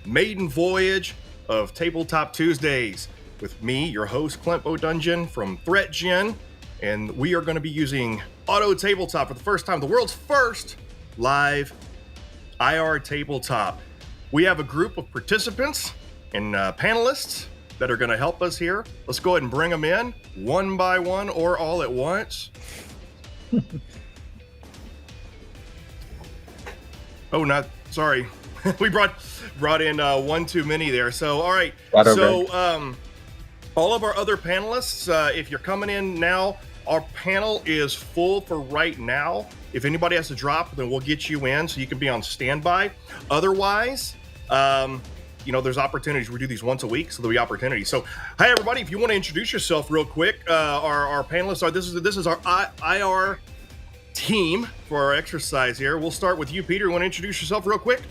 maiden voyage of Tabletop Tuesdays with me, your host, Clint Bodungeon from ThreatGEN, and we are going to be using AutoTabletop for the first time, the world's first live IR tabletop. We have a group of participants and panelists that are going to help us here. Let's go ahead and bring them in one by one or all at once. Sorry. We brought in one too many there. So, all right. All of our other panelists, if you're coming in now, our panel is full for right now. If anybody has to drop, then we'll get you in so you can be on standby. Otherwise, there's opportunities. We do these once a week, so there'll be opportunities. So, hi everybody. If you want to introduce yourself real quick, our panelists are. This is our IR team for our exercise here. We'll start with you, Peter. You want to introduce yourself real quick?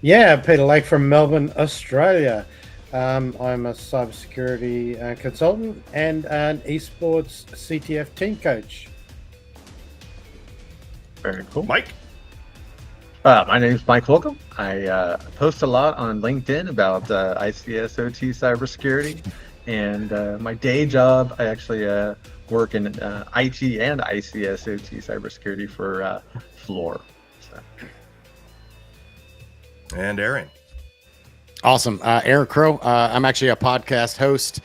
Yeah, Peter Lake from Melbourne, Australia. I'm a cybersecurity consultant and an esports CTF team coach. Very cool. Mike? My name is Mike Holcomb. I post a lot on LinkedIn about ICS OT cybersecurity. And my day job, I actually work in IT and ICS OT cybersecurity for Floor. So. And Aaron. Awesome. Aaron Crow. I'm actually a podcast host.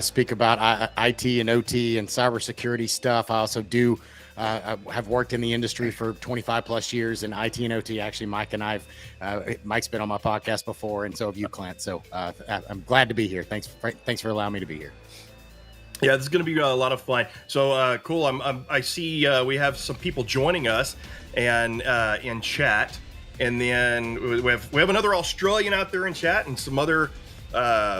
Speak about IT and OT and cybersecurity stuff. I also do have worked in the industry for 25 plus years in IT and OT. Actually, Mike's been on my podcast before, and so have you, Clint. So I'm glad to be here. Thanks for allowing me to be here. Yeah, this is going to be a lot of fun. So cool. I see we have some people joining us and in chat. And then we have another Australian out there in chat and some other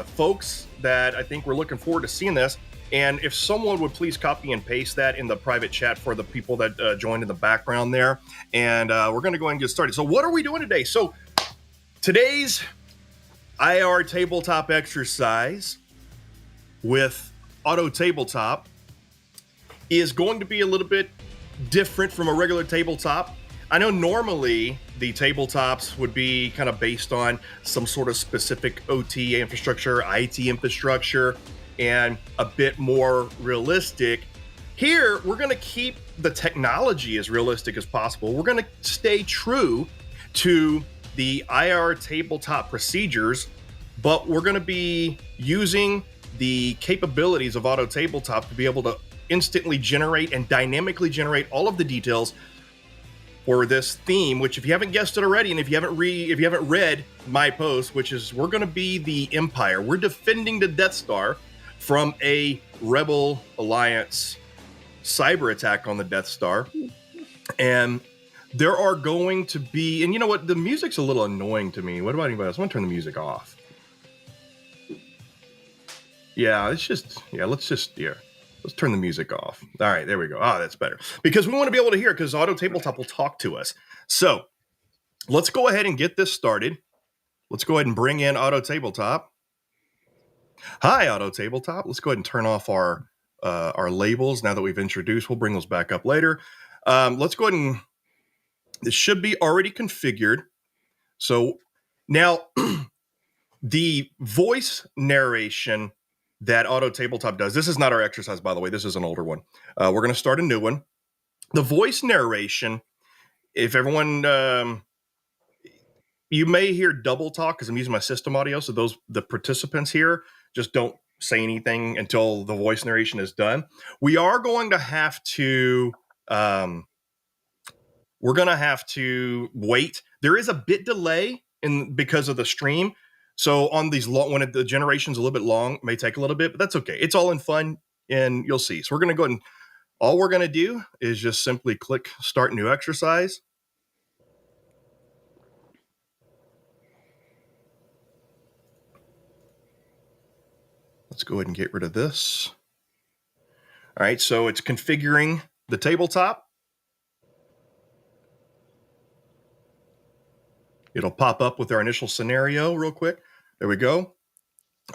folks that I think we're looking forward to seeing this. And if someone would please copy and paste that in the private chat for the people that joined in the background there. And we're going to go ahead and get started. So what are we doing today? So today's IR tabletop exercise with AutoTabletop is going to be a little bit different from a regular tabletop. I know normally the tabletops would be kind of based on some sort of specific OT infrastructure, IT infrastructure, and a bit more realistic. Here, we're going to keep the technology as realistic as possible. We're going to stay true to the IR tabletop procedures, but we're going to be using the capabilities of AutoTabletop to be able to instantly generate and dynamically generate all of the details for this theme, which if you haven't guessed it already, and if you haven't read my post, which is we're going to be the Empire. We're defending the Deathstar from a Rebel Alliance cyber attack on the Deathstar. And there are going to be, and you know what? The music's a little annoying to me. What about anybody else? I want to turn the music off. Let's turn the music off. All right, there we go. That's better. Because we want to be able to hear it because AutoTabletop will talk to us. So let's go ahead and get this started. Let's go ahead and bring in AutoTabletop. Hi, AutoTabletop. Let's go ahead and turn off our labels now that we've introduced. We'll bring those back up later. Let's go ahead and this should be already configured. So now the voice narration that AutoTabletop does. This is not our exercise, by the way. This is an older one. We're going to start a new one. The voice narration, if everyone, you may hear double talk because I'm using my system audio. So the participants here just don't say anything until the voice narration is done. We are going to have to, wait. There is a bit delay because of the stream. So on these long, when the generation's a little bit long, it may take a little bit, but that's okay. It's all in fun, and you'll see. So we're going to go ahead and all we're going to do is just simply click Start New Exercise. Let's go ahead and get rid of this. All right, so it's configuring the tabletop. It'll pop up with our initial scenario real quick. There we go. All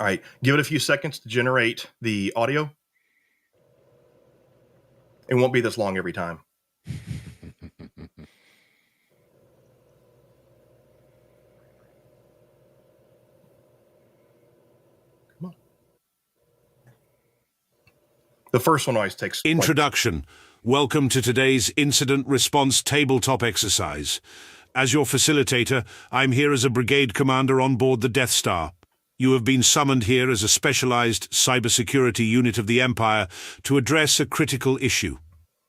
right, give it a few seconds to generate the audio. It won't be this long every time. The first one always takes Introduction. Welcome to today's incident response tabletop exercise. As your facilitator, I'm here as a brigade commander on board the Deathstar. You have been summoned here as a specialized cybersecurity unit of the Empire to address a critical issue.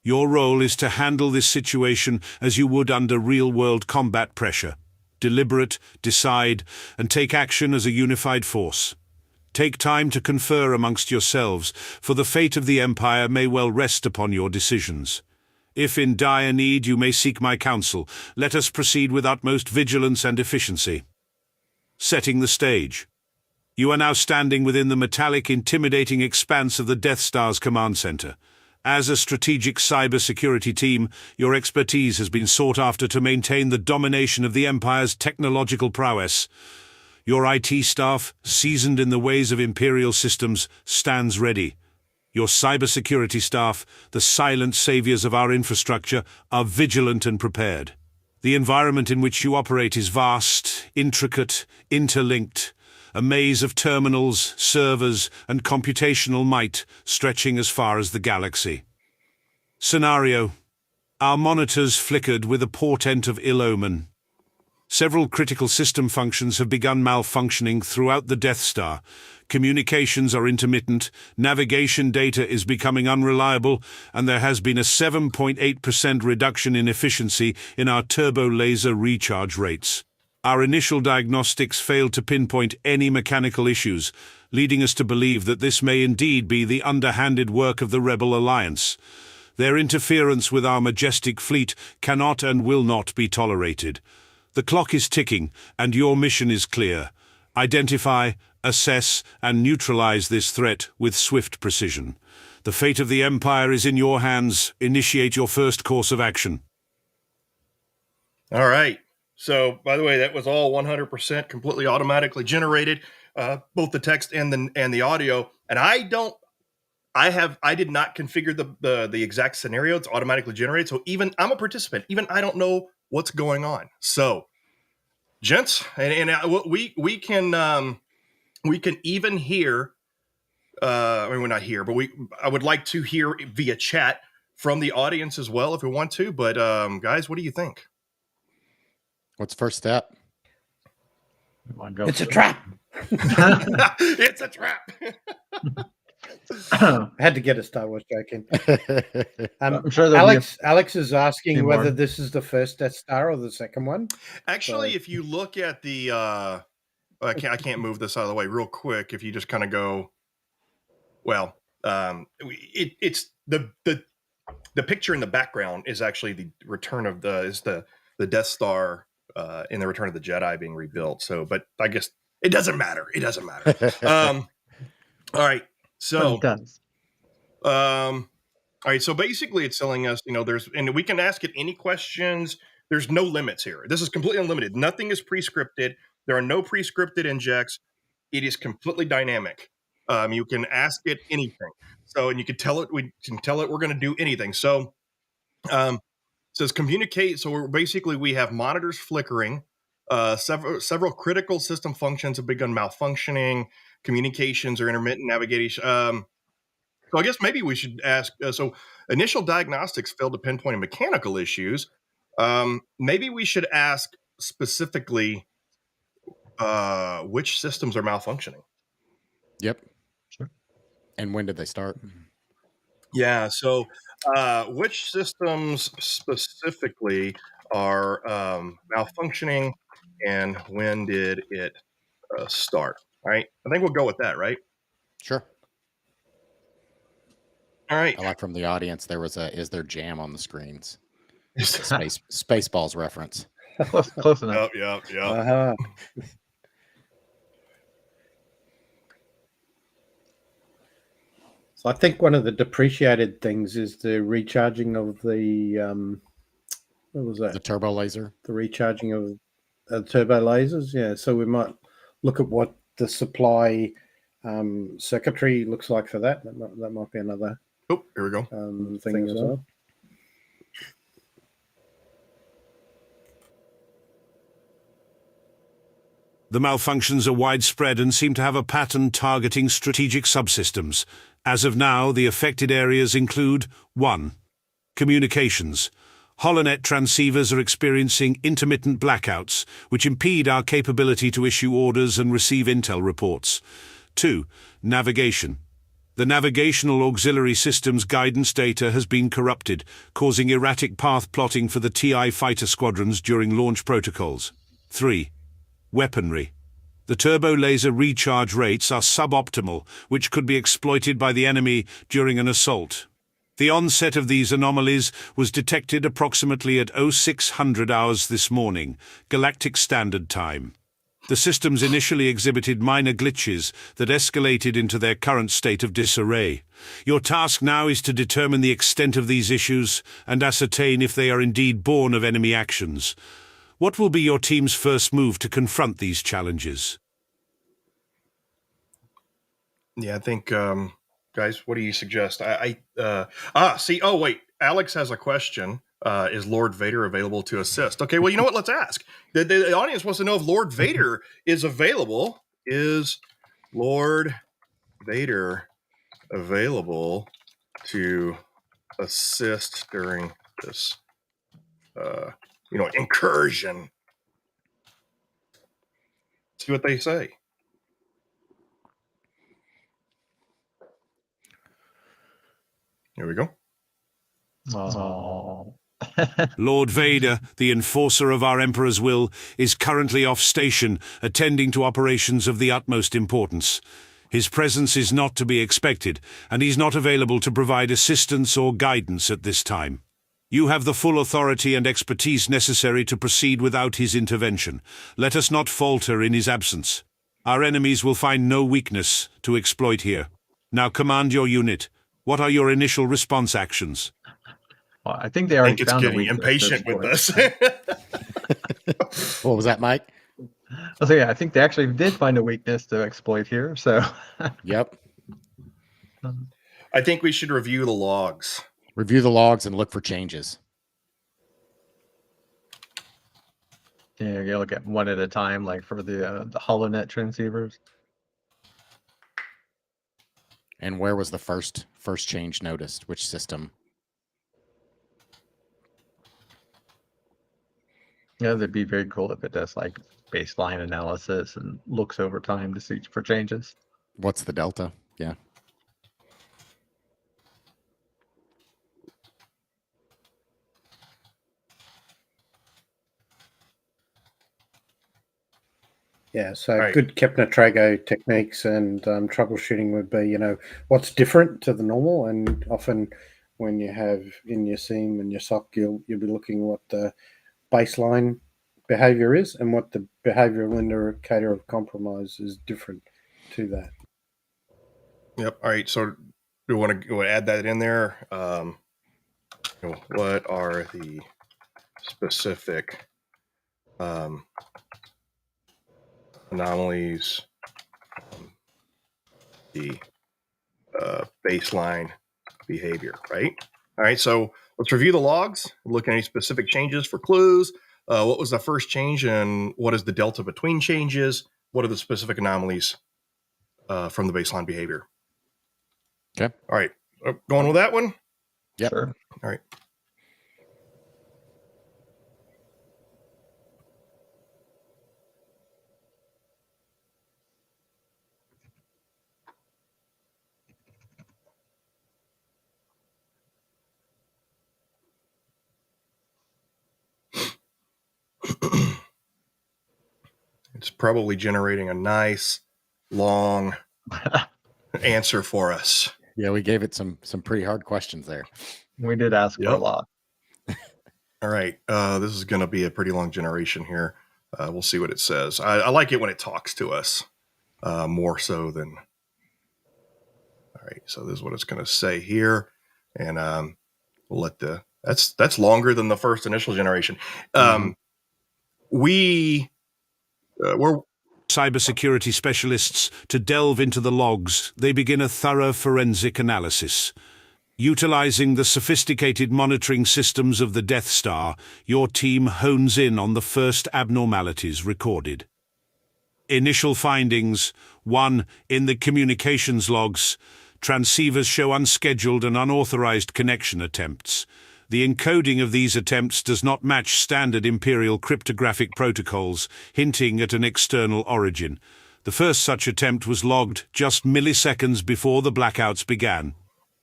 Your role is to handle this situation as you would under real-world combat pressure. Deliberate, decide, and take action as a unified force. Take time to confer amongst yourselves, for the fate of the Empire may well rest upon your decisions. If in dire need you may seek my counsel, let us proceed with utmost vigilance and efficiency. Setting the stage. You are now standing within the metallic, intimidating expanse of the Death Star's command center. As a strategic cybersecurity team, your expertise has been sought after to maintain the domination of the Empire's technological prowess. Your IT staff, seasoned in the ways of Imperial systems, stands ready. Your cybersecurity staff, the silent saviors of our infrastructure, are vigilant and prepared. The environment in which you operate is vast, intricate, interlinked, a maze of terminals, servers, and computational might stretching as far as the galaxy. Scenario. Our monitors flickered with a portent of ill omen. Several critical system functions have begun malfunctioning throughout the Death Star. Communications are intermittent, navigation data is becoming unreliable, and there has been a 7.8% reduction in efficiency in our turbo laser recharge rates. Our initial diagnostics failed to pinpoint any mechanical issues, leading us to believe that this may indeed be the underhanded work of the Rebel Alliance. Their interference with our majestic fleet cannot and will not be tolerated. The clock is ticking, and your mission is clear. Identify, assess, and neutralize this threat with swift precision. The fate of the Empire is in your hands. Initiate your first course of action. All right. So, by the way, that was all 100% completely automatically generated, both the text and the audio. And I did not configure the exact scenario. It's automatically generated. So even I'm a participant. Even I don't know what's going on. So, gents, and we can even hear. I mean, we're not here, but I would like to hear via chat from the audience as well if we want to. But guys, what do you think? What's first step? It's a trap. It's a trap. I had to get a Star Wars joke in. I'm sure there'll Alex is asking whether more. this is the first Death Star or the second one. Actually, if you look at the, I can't move this out of the way real quick. If you just kind of go, well, it's the picture in the background is actually the return of the Death Star in the Return of the Jedi being rebuilt. So, but I guess it doesn't matter. It doesn't matter. All right. So, it does. all right. So basically, it's telling us, and we can ask it any questions. There's no limits here. This is completely unlimited. Nothing is pre-scripted. There are no pre-scripted injects. It is completely dynamic. You can ask it anything. So, and you can tell it. We can tell it we're going to do anything. So, says communicate. So we have monitors flickering. Several critical system functions have begun malfunctioning. Communications or intermittent navigation. So I guess maybe we should ask. So initial diagnostics failed to pinpoint mechanical issues. Maybe we should ask specifically which systems are malfunctioning. Yep. Sure. And when did they start? Yeah. So which systems specifically are malfunctioning, and when did it start? All right. I think we'll go with that, right? Sure. All right. I like from the audience, there was is there jam on the screens? Spaceballs reference. Close enough. Yep. Uh-huh. So I think one of the depreciated things is the recharging of the what was that? The turbo laser. The recharging of turbo lasers. Yeah. So we might look at what the supply circuitry looks like for that. That might be another. Oh, here we go. Thing as well. The malfunctions are widespread and seem to have a pattern targeting strategic subsystems. As of now, the affected areas include 1. Communications. Holonet transceivers are experiencing intermittent blackouts, which impede our capability to issue orders and receive intel reports. 2. Navigation. The navigational auxiliary system's guidance data has been corrupted, causing erratic path plotting for the TI fighter squadrons during launch protocols. 3. Weaponry. The turbo laser recharge rates are suboptimal, which could be exploited by the enemy during an assault. The onset of these anomalies was detected approximately at 0600 hours this morning, Galactic Standard Time. The systems initially exhibited minor glitches that escalated into their current state of disarray. Your task now is to determine the extent of these issues and ascertain if they are indeed born of enemy actions. What will be your team's first move to confront these challenges? Yeah, I think, guys, what do you suggest? Oh, wait, Alex has a question. Is Lord Vader available to assist? Okay, well, you know what? Let's ask. The audience wants to know if Lord Vader is available. Is Lord Vader available to assist during this, incursion? See what they say. Here we go. Oh. Lord Vader, the enforcer of our Emperor's will, is currently off station, attending to operations of the utmost importance. His presence is not to be expected, and he's not available to provide assistance or guidance at this time. You have the full authority and expertise necessary to proceed without his intervention. Let us not falter in his absence. Our enemies will find no weakness to exploit here. Now command your unit. What are your initial response actions? Well, I think they I already think it's found a getting weakness impatient with this. What was that, Mike? So yeah, I think they actually did find a weakness to exploit here. So Yep. I think we should review the logs. Review the logs and look for changes. yeah, you look at one at a time, like for the HoloNet transceivers. And where was the first change noticed? Which system? Yeah, that'd be very cool if it does like baseline analysis and looks over time to see for changes. What's the delta? Yeah. Yeah, so Right. good Kepner-Trago techniques and troubleshooting would be, what's different to the normal, and often when you have in your SIEM and your SOC, you'll be looking what the baseline behavior is and what the behavioral indicator of compromise is different to that. Yep. All right. So do you want to add that in there? What are the specific anomalies from the baseline behavior, right? All right. So let's review the logs, look at any specific changes for clues. What was the first change and what is the delta between changes? What are the specific anomalies from the baseline behavior? Okay. All right. Going with that one? Yep. Sure. All right. It's probably generating a nice long answer for us. Yeah, we gave it some pretty hard questions there. We did ask for a Yep. lot. All right. This is going to be a pretty long generation here. We'll see what it says. I like it when it talks to us more so than. All right. So this is what it's going to say here. And we'll let that's longer than the first initial generation. We're Cybersecurity specialists to delve into the logs. They begin a thorough forensic analysis. Utilizing the sophisticated monitoring systems of the Deathstar, your team hones in on the first abnormalities recorded. Initial findings. 1. In the communications logs, transceivers show unscheduled and unauthorized connection attempts. The encoding of these attempts does not match standard Imperial cryptographic protocols, hinting at an external origin. The first such attempt was logged just milliseconds before the blackouts began.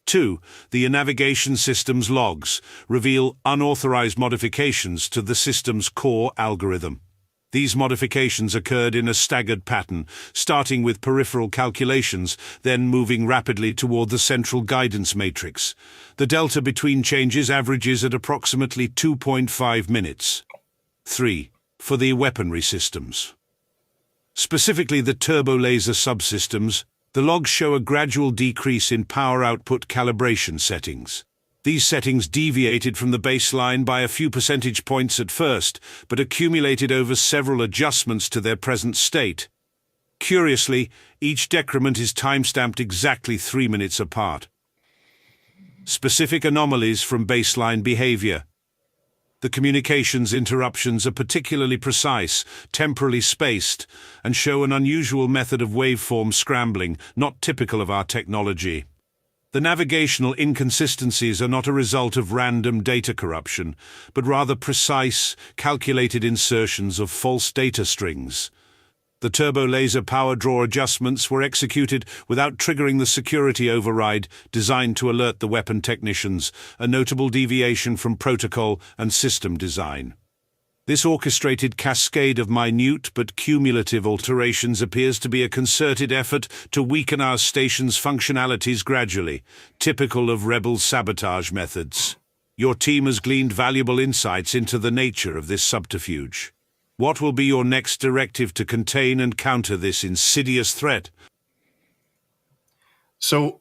2. The navigation system's logs reveal unauthorized modifications to the system's core algorithm. These modifications occurred in a staggered pattern, starting with peripheral calculations, then moving rapidly toward the central guidance matrix. The delta between changes averages at approximately 2.5 minutes. 3. For the weaponry systems. Specifically the turbo laser subsystems, the logs show a gradual decrease in power output calibration settings. These settings deviated from the baseline by a few percentage points at first, but accumulated over several adjustments to their present state. Curiously, each decrement is timestamped exactly 3 minutes apart. Specific anomalies from baseline behavior. The communications interruptions are particularly precise, temporally spaced, and show an unusual method of waveform scrambling, not typical of our technology. The navigational inconsistencies are not a result of random data corruption, but rather precise, calculated insertions of false data strings. The turbo laser power draw adjustments were executed without triggering the security override designed to alert the weapon technicians, a notable deviation from protocol and system design. This orchestrated cascade of minute but cumulative alterations appears to be a concerted effort to weaken our station's functionalities gradually, typical of rebel sabotage methods. Your team has gleaned valuable insights into the nature of this subterfuge. What will be your next directive to contain and counter this insidious threat? So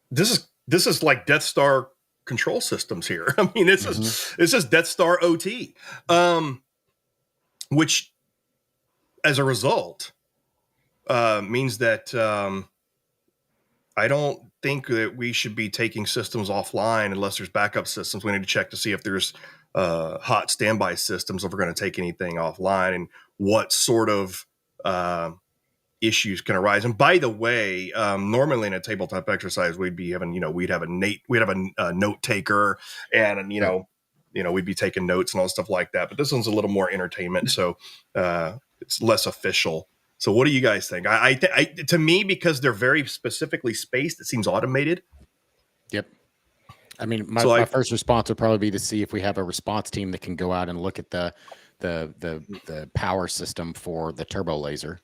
this is like Deathstar control systems here. I mean, this is Deathstar OT, which, as a result, means that I don't think that we should be taking systems offline unless there's backup systems. We need to check to see if there's hot standby systems, if we're going to take anything offline, and what sort of issues can arise. And by the way, normally in a tabletop exercise, we'd be having, we'd have a note taker, and we'd be taking notes and all stuff like that. But this one's a little more entertainment, so it's less official. So what do you guys think? I to me, because they're very specifically spaced, it seems automated. Yep. I mean, my first response would probably be to see if we have a response team that can go out and look at the power system for the turbo laser,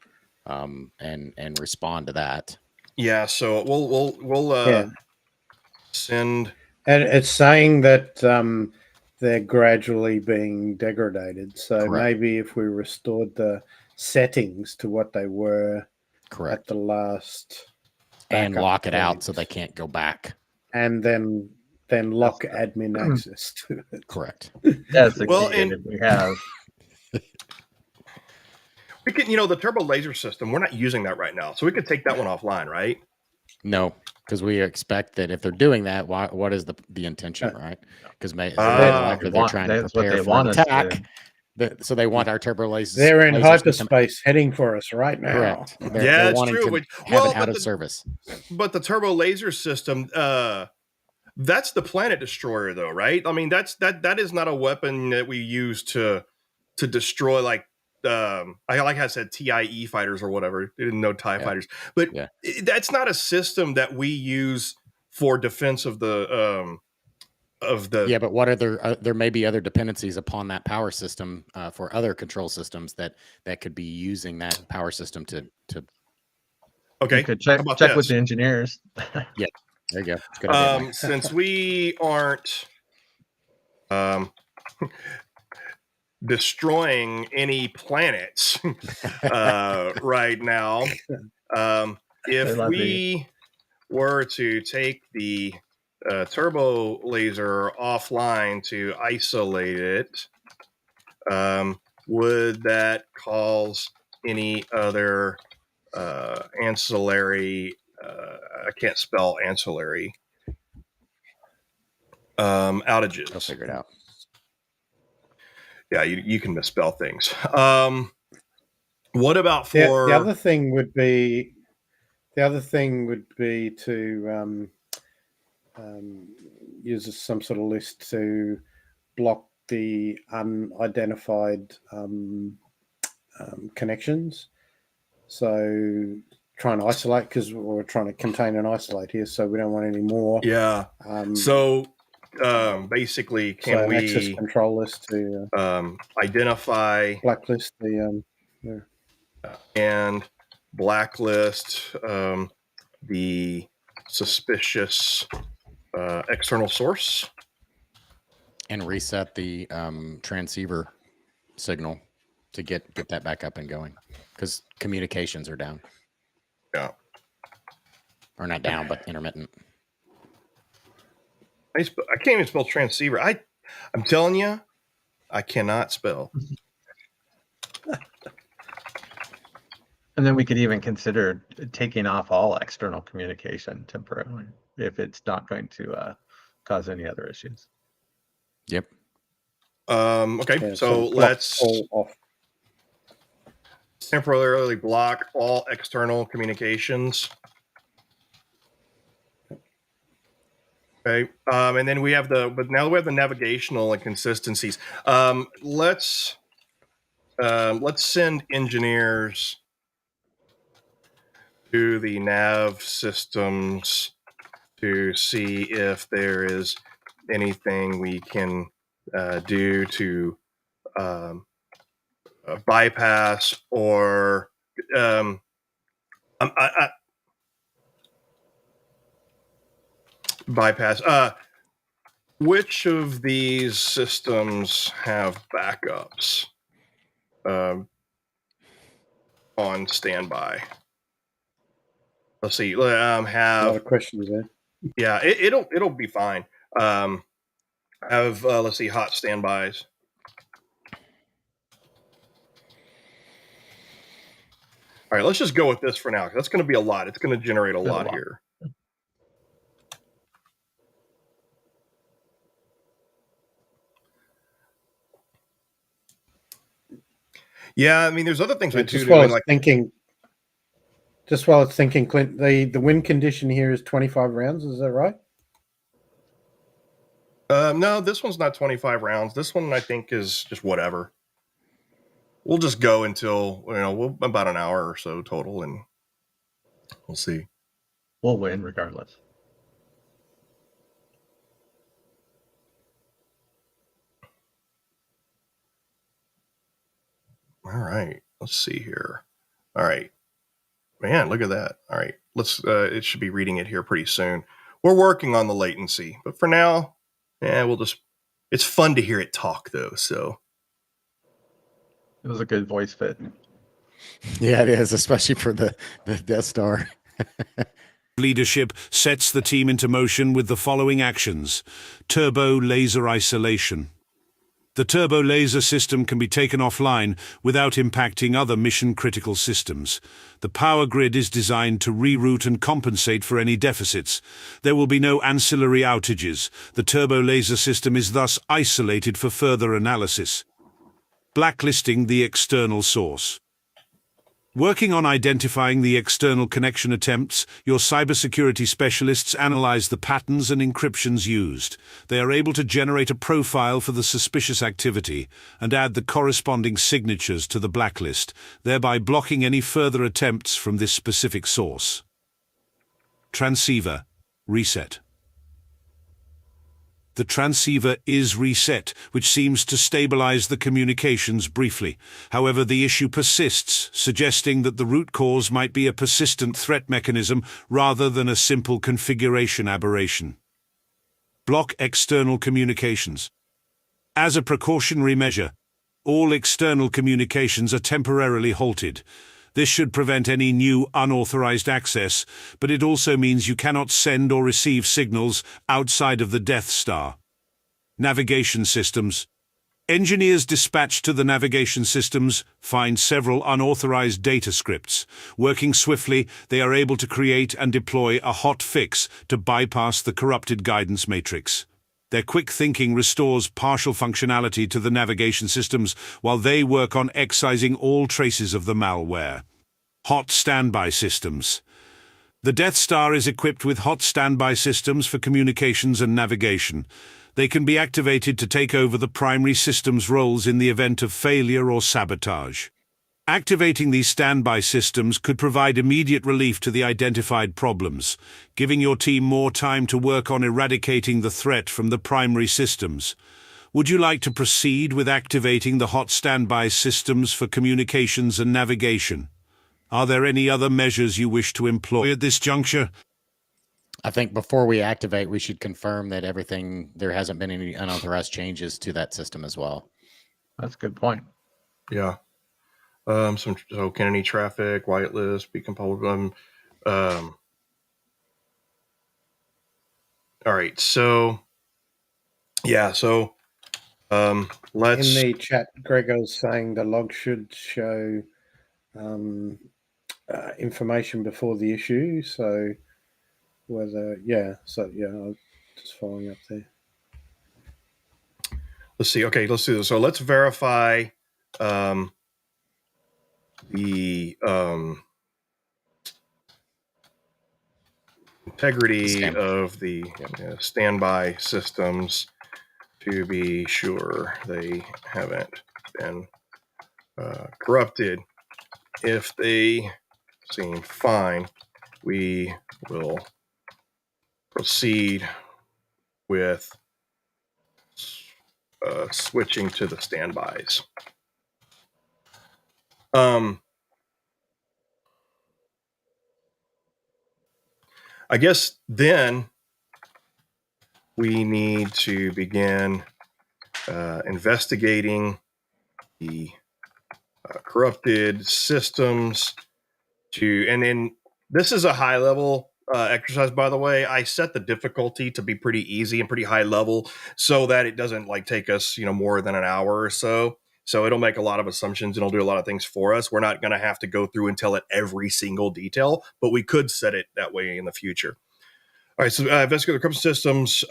and respond to that. Yeah. So we'll send. And it's saying that they're gradually being degraded. So Correct. maybe if we restored the settings to what they were Correct. at the last, and lock it out points, so they can't go back. and then lock admin access to it. Correct. That's the Well, key, and- and we have. We could, the turbo laser system, we're not using that right now. So we could take that one offline, right? No, because we expect that if they're doing that, what is the intention, right? Because they're trying to that's what prepare they for want an us attack. So they want our turbo lasers. They're in lasers to come- hyperspace heading for us right now. Correct. They're Yeah, it's wanting true. to have it out of service. But the turbo laser system, that's the planet destroyer, though, right? I mean, that is not a weapon that we use to destroy, like I said, TIE fighters or whatever. They didn't know TIE fighters, but that's not a system that we use for defense of the. But what are there may be other dependencies upon that power system for other control systems that could be using that power system to. Okay, You could check with the engineers. Yeah, there you go. It's a good idea. Since we aren't destroying any planets right now, if we were to take the turbo laser offline to isolate it, would that cause any other ancillary, I can't spell ancillary, outages? I'll figure it out. What about The for other thing would be to use some sort of list to block the unidentified connections. So trying to isolate, because we're trying to contain and isolate here, so we don't want any more. Yeah. So basically, can an access we control list to identify blacklist the and blacklist the suspicious external source? And reset the transceiver signal to get that back up and going, because communications are down. Yeah. Or not down, but intermittent. I can't even spell transceiver. I'm telling you, I cannot spell. And then we could even consider taking off all external communication temporarily if it's not going to cause any other issues. Yep. Okay, yeah, so block let's all off. temporarily block all external communications. Okay, and then we have now we have the navigational inconsistencies. Let's send engineers to the nav systems to see if there is anything we can do to bypass or bypass. Which of these systems have backups on standby? Let's see. A lot Have of questions there. yeah, it'll be fine. Have let's see, hot standbys. All right, let's just go with this for now, because that's going to be a lot. It's going to generate a lot here. Yeah, I mean, there's other things we do. Just while it's thinking, Clint, the win condition here is 25 rounds. Is that right? No, this one's not 25 rounds. This one, I think, is just whatever. We'll just go until about an hour or so total, and we'll see. We'll win regardless. All right, let's see here. All right, man, look at that. All right, let's. It should be reading it here pretty soon. We're working on the latency, but for now, we'll just. It's fun to hear it talk, though. So it was a good voice fit. Yeah, it is, especially for the Deathstar. Leadership sets the team into motion with the following actions. Turbo laser isolation. The turbo laser system can be taken offline without impacting other mission-critical systems. The power grid is designed to reroute and compensate for any deficits. There will be no ancillary outages. The turbo laser system is thus isolated for further analysis. Blacklisting the external source. Working on identifying the external connection attempts, your cybersecurity specialists analyze the patterns and encryptions used. They are able to generate a profile for the suspicious activity and add the corresponding signatures to the blacklist, thereby blocking any further attempts from this specific source. Transceiver reset. The transceiver is reset, which seems to stabilize the communications briefly. However, the issue persists, suggesting that the root cause might be a persistent threat mechanism rather than a simple configuration aberration. Block external communications. As a precautionary measure, all external communications are temporarily halted. This should prevent any new unauthorized access, but it also means you cannot send or receive signals outside of the Deathstar. Navigation systems. Engineers dispatched to the navigation systems find several unauthorized data scripts. Working swiftly, they are able to create and deploy a hot fix to bypass the corrupted guidance matrix. Their quick thinking restores partial functionality to the navigation systems while they work on excising all traces of the malware. Hot standby systems. The Deathstar is equipped with hot standby systems for communications and navigation. They can be activated to take over the primary system's roles in the event of failure or sabotage. Activating these standby systems could provide immediate relief to the identified problems, giving your team more time to work on eradicating the threat from the primary systems. Would you like to proceed with activating the hot standby systems for communications and navigation? Are there any other measures you wish to employ at this juncture? I think before we activate, we should confirm that there hasn't been any unauthorized changes to that system as well. That's a good point. Yeah. So can any traffic, whitelist, be compiled? All right. So, yeah. So, let's. In the chat, Gregor's saying the log should show information before the issue. So whether, I'm just following up there. Let's see. Okay, let's do this. So let's verify the integrity of the standby systems to be sure they haven't been corrupted. If they seem fine, we will proceed with switching to the standbys. I guess then we need to begin investigating the corrupted systems and then this is a high level exercise, by the way. I set the difficulty to be pretty easy and pretty high level so that it doesn't take us, more than an hour or so. So it'll make a lot of assumptions and it'll do a lot of things for us. We're not going to have to go through and tell it every single detail, but we could set it that way in the future. All right, so investigate the corrupted systems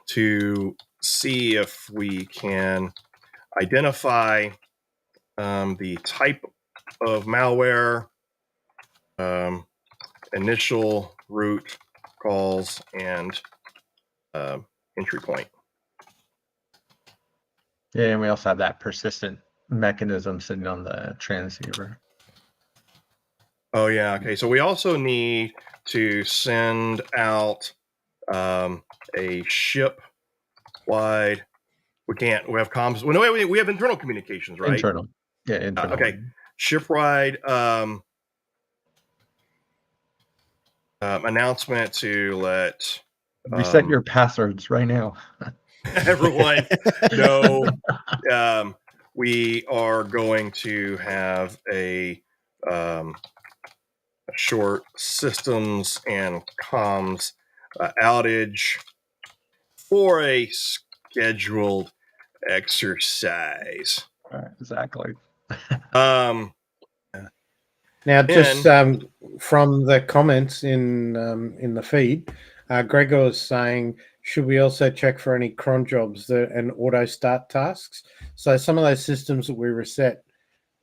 to see if we can identify the type of malware, initial root calls, and entry point. Yeah, and we also have that persistent mechanism sitting on the transceiver. Oh, yeah. Okay, so we also need to send out a ship-wide. We have comms. Well, no, we have internal communications, right? Internal. Yeah, internal. Okay. Ship-wide announcement to let reset your passwords right now. everyone know we are going to have a short systems and comms outage for a scheduled exercise. Right, exactly. Now, just from the comments in the feed, Gregor is saying, should we also check for any cron jobs and auto start tasks? So some of those systems that we reset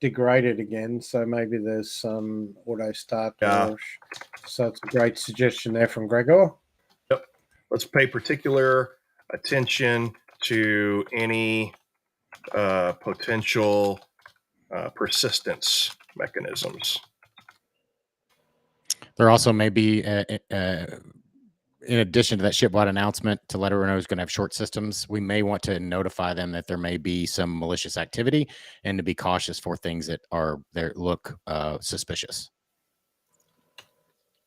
degraded again, so maybe there's some auto start. Yeah. So it's a great suggestion there from Gregor. Yep. Let's pay particular attention to any potential persistence mechanisms. There also may be, in addition to that shipwide announcement to let everyone know who's going to have short systems, we may want to notify them that there may be some malicious activity and to be cautious for things that look suspicious.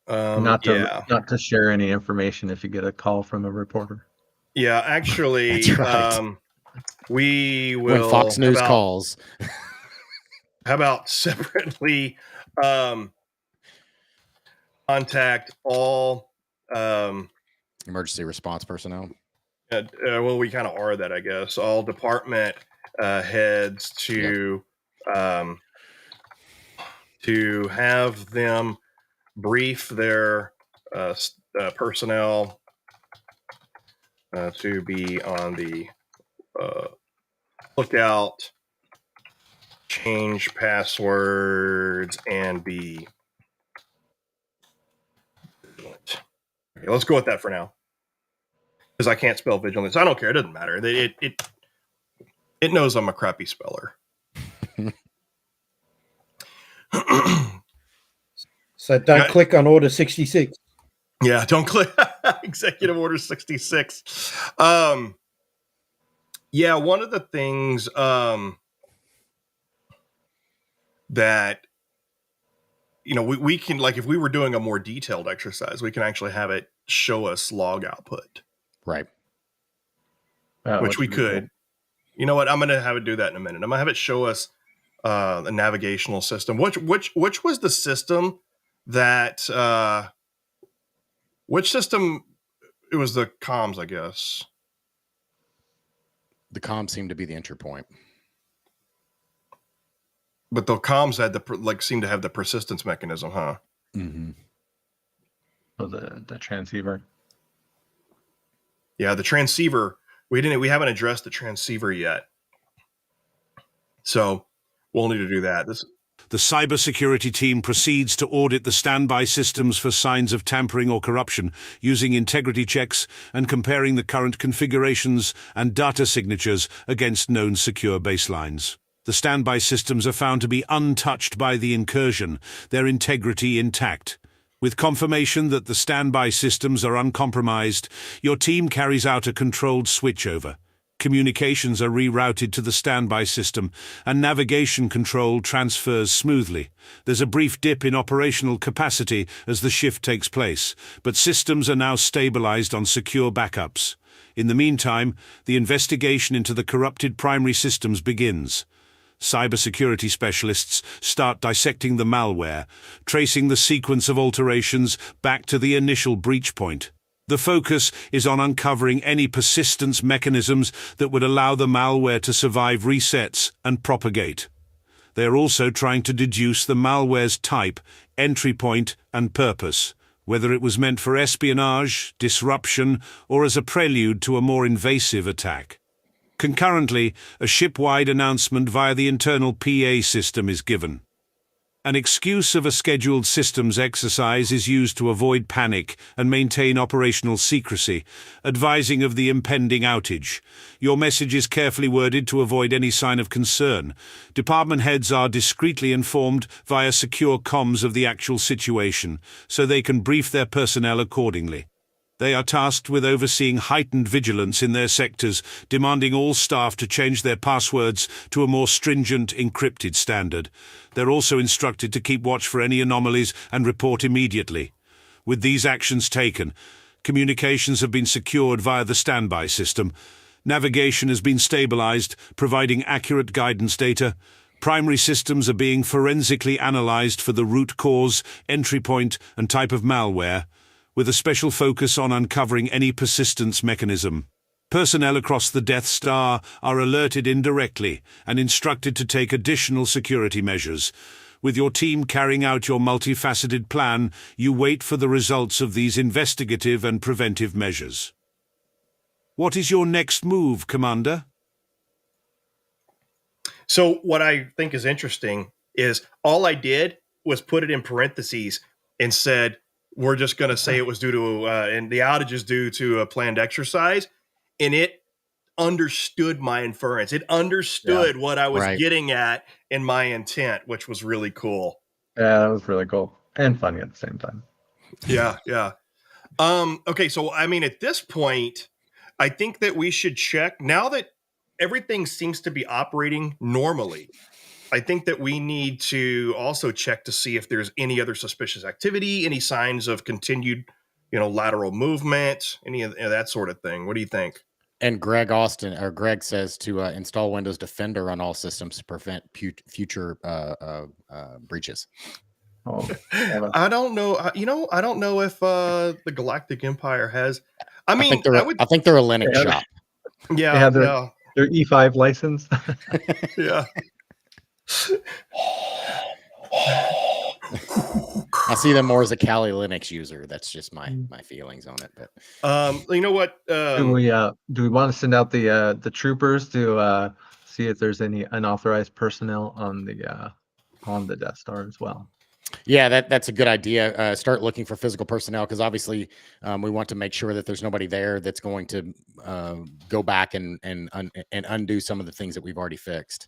Not to share any information if you get a call from a reporter. Yeah, actually, That's right. We will. When Fox News calls. How about separately contact all emergency response personnel? Well, we kind of are that, I guess. All department heads to have them brief their personnel to be on the lookout, change passwords, and be vigilant. Okay, let's go with that for now, because I can't spell vigilance. I don't care. It doesn't matter. It knows I'm a crappy speller. So don't click on order 66. Yeah, don't click Executive Order 66. Yeah, one of the things that, we can, like, if we were doing a more detailed exercise, we can actually have it show us log output. Right. Which we could. Cool. You know what? I'm going to have it do that in a minute. I'm going to have it show us a navigational system. Which was the system that... which system? It was the comms, I guess. The comms seemed to be the entry point. But the comms had seemed to have the persistence mechanism, huh? Mm-hmm. Oh, the transceiver. Yeah, the transceiver. We haven't addressed the transceiver yet. So we'll need to do that. The cybersecurity team proceeds to audit the standby systems for signs of tampering or corruption, using integrity checks and comparing the current configurations and data signatures against known secure baselines. The standby systems are found to be untouched by the incursion, their integrity intact. With confirmation that the standby systems are uncompromised, your team carries out a controlled switchover. Communications are rerouted to the standby system, and navigation control transfers smoothly. There's a brief dip in operational capacity as the shift takes place, but systems are now stabilized on secure backups. In the meantime, the investigation into the corrupted primary systems begins. Cybersecurity specialists start dissecting the malware, tracing the sequence of alterations back to the initial breach point. The focus is on uncovering any persistence mechanisms that would allow the malware to survive resets and propagate. They are also trying to deduce the malware's type, entry point, and purpose, whether it was meant for espionage, disruption, or as a prelude to a more invasive attack. Concurrently, a ship-wide announcement via the internal PA system is given. An excuse of a scheduled systems exercise is used to avoid panic and maintain operational secrecy, advising of the impending outage. Your message is carefully worded to avoid any sign of concern. Department heads are discreetly informed via secure comms of the actual situation, so they can brief their personnel accordingly. They are tasked with overseeing heightened vigilance in their sectors, demanding all staff to change their passwords to a more stringent encrypted standard. They're also instructed to keep watch for any anomalies and report immediately. With these actions taken, communications have been secured via the standby system. Navigation has been stabilized, providing accurate guidance data. Primary systems are being forensically analyzed for the root cause, entry point, and type of malware, with a special focus on uncovering any persistence mechanism. Personnel across the Deathstar are alerted indirectly and instructed to take additional security measures. With your team carrying out your multifaceted plan, you wait for the results of these investigative and preventive measures. What is your next move, Commander? So what I think is interesting is all I did was put it in parentheses and said, we're just going to say it was due to, and the outage is due to a planned exercise. And it understood my inference. It understood what I was getting at in my intent, which was really cool. Yeah, that was really cool and funny at the same time. Yeah. Okay, so I mean, at this point, I think that we should check now that everything seems to be operating normally. I think that we need to also check to see if there's any other suspicious activity, any signs of continued, lateral movement, any of that sort of thing. What do you think? And Greg says to install Windows Defender on all systems to prevent future breaches. Oh, I don't know. I don't know if the Galactic Empire has. I mean, I think they're a Linux shop. Yeah, they have their E5 license. Yeah. I see them more as a Kali Linux user. That's just my feelings on it. But You know what? Do we want to send out the troopers to see if there's any unauthorized personnel on the Death Star as well? yeah, that's a good idea. Start looking for physical personnel, because obviously we want to make sure that there's nobody there that's going to go back and undo some of the things that we've already fixed.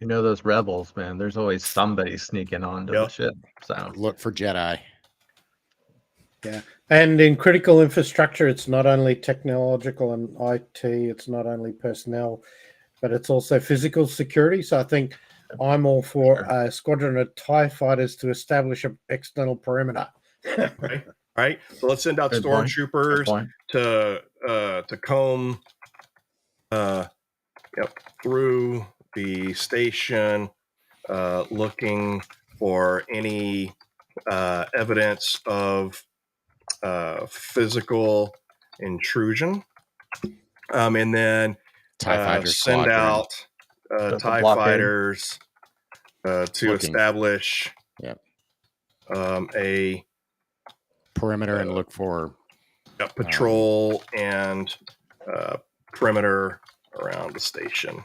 You know those rebels, man. There's always somebody sneaking onto the ship. So Look for Jedi. Yeah. And in critical infrastructure, it's not only technological and IT, it's not only personnel, but it's also physical security. So I think I'm all for a squadron of TIE fighters to establish an external perimeter. Right. So let's send out stormtroopers to comb through the station, looking for any evidence of physical intrusion, and then TIE fighters send squadron. out TIE fighters to establish a perimeter and look for patrol and perimeter around the station.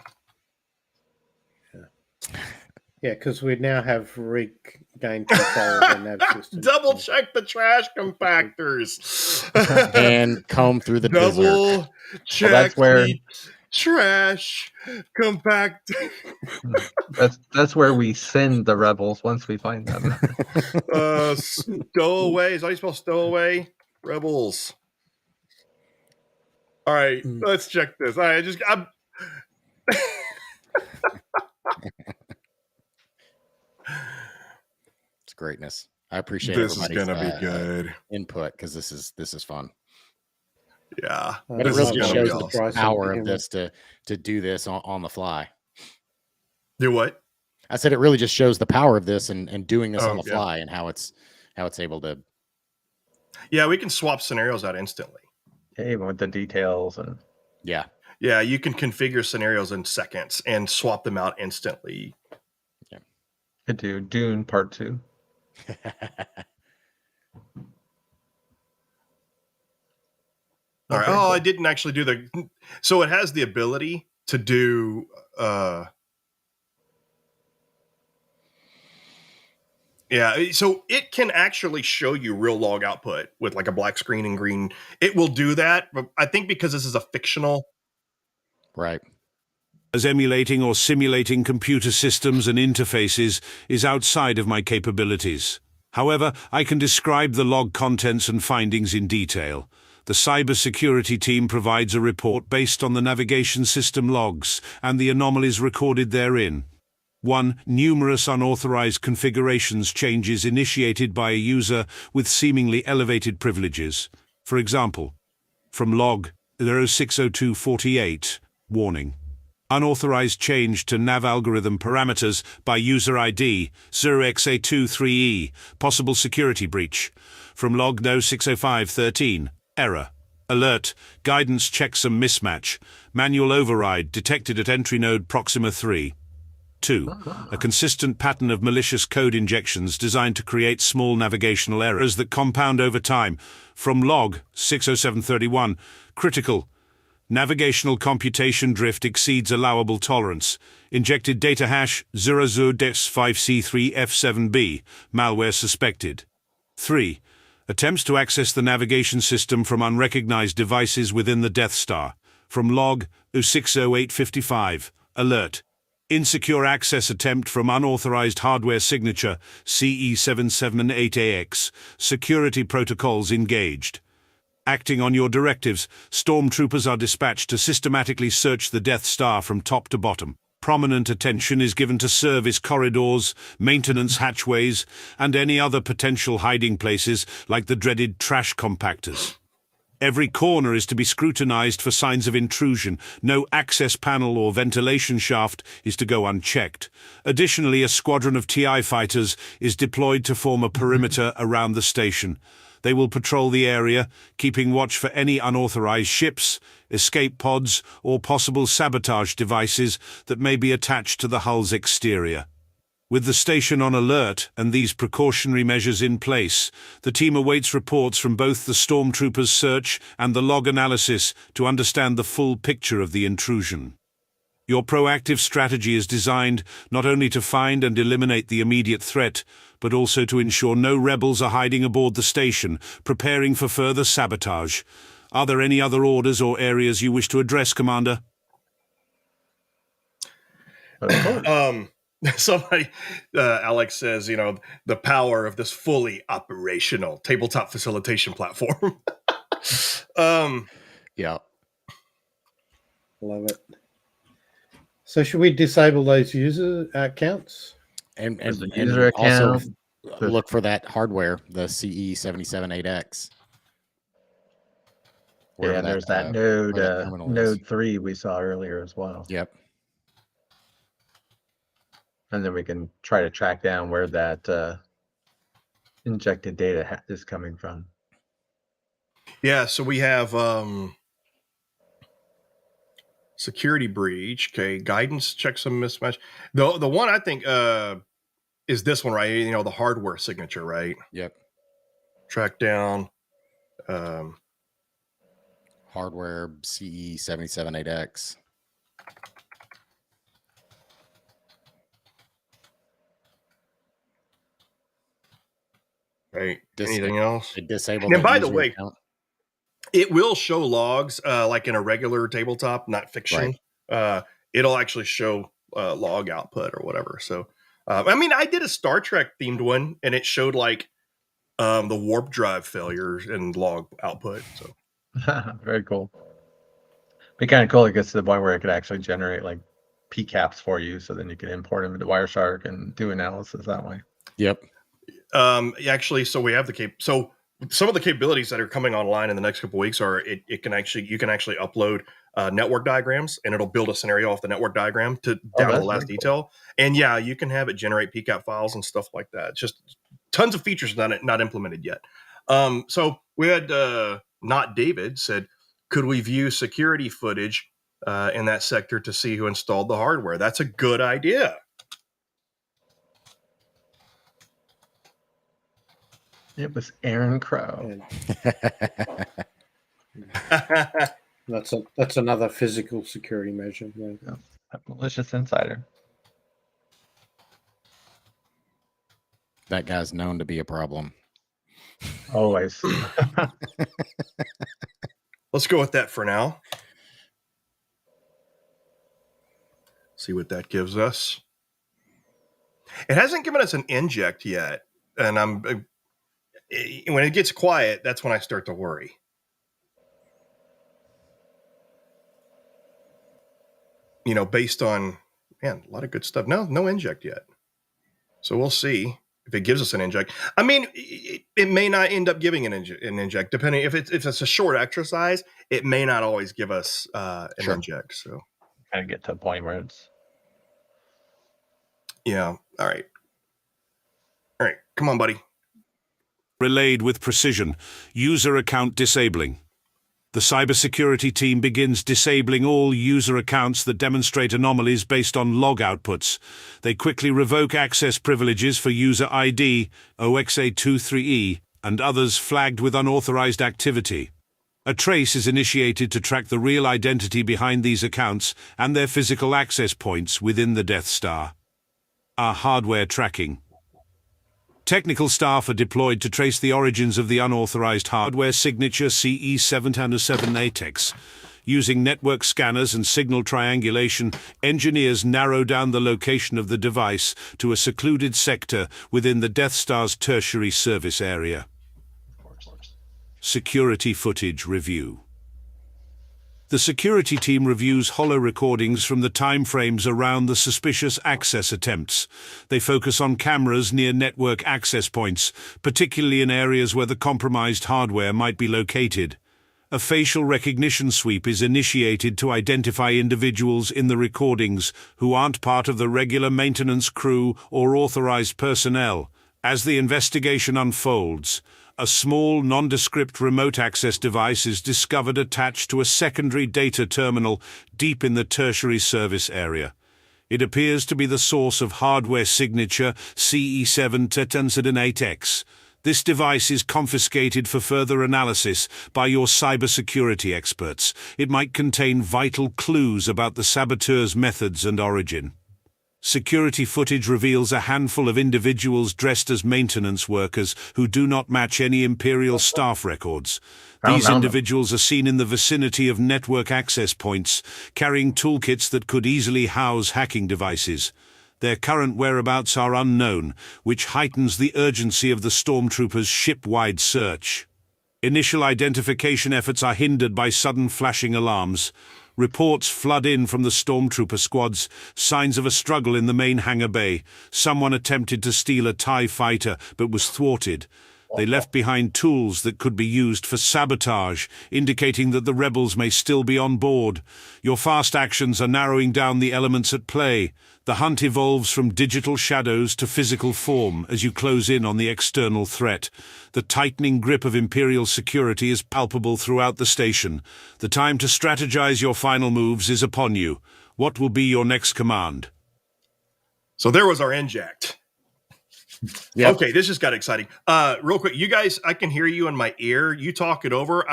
Yeah, because we now have regained control of the nav system. Double check the trash compactors and comb through the double check that's where the trash compactor. That's where we send the rebels once we find them. Stowaway. Is that how you spell stowaway? Rebels. All right, let's check this. All right, I'm It's greatness. I appreciate this is everybody's gonna be good input, because this is fun. Yeah, but it really just shows the power of this to do this on the fly. Do what? I said it really just shows the power of this and doing this on the fly, and how it's able to. Yeah, we can swap scenarios out instantly. Even with the details and yeah, you can configure scenarios in seconds and swap them out instantly. Yeah, could do Dune Part 2. All right. Oh, I didn't actually do so it has the ability to do so it can actually show you real log output with like a black screen and green. It will do that, but I think because this is a fictional. Right. As emulating or simulating computer systems and interfaces is outside of my capabilities. However, I can describe the log contents and findings in detail. The cybersecurity team provides a report based on the navigation system logs and the anomalies recorded therein. 1. Numerous unauthorized configurations changes initiated by a user with seemingly elevated privileges. For example, from log 060248, warning. Unauthorized change to nav algorithm parameters by user ID 0xA23E, possible security breach. From log 060513, error. Alert, guidance checksum mismatch, manual override detected at entry node Proxima 3. 2. A consistent pattern of malicious code injections designed to create small navigational errors that compound over time. From log 60731, critical. Navigational computation drift exceeds allowable tolerance. Injected data hash 00des5c3f7b, malware suspected. 3. Attempts to access the navigation system from unrecognized devices within the Death Star. From log 060855, alert. Insecure access attempt from unauthorized hardware signature CE778AX. Security protocols engaged. Acting on your directives, stormtroopers are dispatched to systematically search the Death Star from top to bottom. Prominent attention is given to service corridors, maintenance hatchways, and any other potential hiding places like the dreaded trash compactors. Every corner is to be scrutinized for signs of intrusion. No access panel or ventilation shaft is to go unchecked. Additionally, a squadron of TI fighters is deployed to form a perimeter around the station. They will patrol the area, keeping watch for any unauthorized ships, escape pods, or possible sabotage devices that may be attached to the hull's exterior. With the station on alert and these precautionary measures in place, the team awaits reports from both the stormtroopers' search and the log analysis to understand the full picture of the intrusion. Your proactive strategy is designed not only to find and eliminate the immediate threat, but also to ensure no rebels are hiding aboard the station, preparing for further sabotage. Are there any other orders or areas you wish to address, Commander? Somebody, Alex says, the power of this fully operational tabletop facilitation platform. Yeah. Love it. So should we disable those user accounts? And the user also account. look for that hardware, the CE778X. Yeah, there's that node 3 we saw earlier as well. Yep. And then we can try to track down where that injected data is coming from. Yeah, so we have security breach. Okay, guidance, check some mismatch. The one I think is this one, right? The hardware signature, right? Yep. Track down hardware CE778X. Right. Anything else? Disable. And by the way, it will show logs like in a regular tabletop, not fiction. Right. It'll actually show log output or whatever. So, I did a Star Trek themed one, and it showed like the warp drive failures and log output. So, very cool. Be kind of cool. It gets to the point where it could actually generate like PCAPs for you, so then you can import them into Wireshark and do analysis that way. Yep. Actually, so we have so some of the capabilities that are coming online in the next couple of weeks are you can actually upload network diagrams, and it'll build a scenario off the network diagram down to the last detail. Cool. And yeah, you can have it generate PCAP files and stuff like that. It's just tons of features not implemented yet. So we had Not David said, could we view security footage in that sector to see who installed the hardware? That's a good idea. It was Aaron Crow. That's another physical security measure. Yeah. A malicious insider. That guy's known to be a problem. Always. Let's go with that for now. See what that gives us. It hasn't given us an inject yet, and when it gets quiet, that's when I start to worry. Based on, a lot of good stuff. No inject yet. So we'll see if it gives us an inject. It may not end up giving an inject, depending if it's a short exercise. It may not always give us an inject. So kind of get to a point where it's. Yeah. All right. Come on, buddy. Relayed with precision. User account disabling. The cybersecurity team begins disabling all user accounts that demonstrate anomalies based on log outputs. They quickly revoke access privileges for user ID, OXA23E, and others flagged with unauthorized activity. A trace is initiated to track the real identity behind these accounts and their physical access points within the Deathstar. Our hardware tracking. Technical staff are deployed to trace the origins of the unauthorized hardware signature CE778X. Using network scanners and signal triangulation, engineers narrow down the location of the device to a secluded sector within the Deathstar's tertiary service area. Security footage review. The security team reviews holo recordings from the timeframes around the suspicious access attempts. They focus on cameras near network access points, particularly in areas where the compromised hardware might be located. A facial recognition sweep is initiated to identify individuals in the recordings who aren't part of the regular maintenance crew or authorized personnel. As the investigation unfolds, a small, nondescript remote access device is discovered attached to a secondary data terminal deep in the tertiary service area. It appears to be the source of hardware signature CE7 8X. This device is confiscated for further analysis by your cybersecurity experts. It might contain vital clues about the saboteur's methods and origin. Security footage reveals a handful of individuals dressed as maintenance workers who do not match any Imperial staff records. These individuals are seen in the vicinity of network access points, carrying toolkits that could easily house hacking devices. Their current whereabouts are unknown, which heightens the urgency of the stormtroopers' ship-wide search. Initial identification efforts are hindered by sudden flashing alarms. Reports flood in from the stormtrooper squads, signs of a struggle in the main hangar bay. Someone attempted to steal a TIE fighter, but was thwarted. They left behind tools that could be used for sabotage, indicating that the rebels may still be on board. Your fast actions are narrowing down the elements at play. The hunt evolves from digital shadows to physical form as you close in on the external threat. The tightening grip of Imperial security is palpable throughout the station. The time to strategize your final moves is upon you. What will be your next command? So there was our inject. Yep. Okay, this just got exciting. Real quick, you guys, I can hear you in my ear. You talk it over.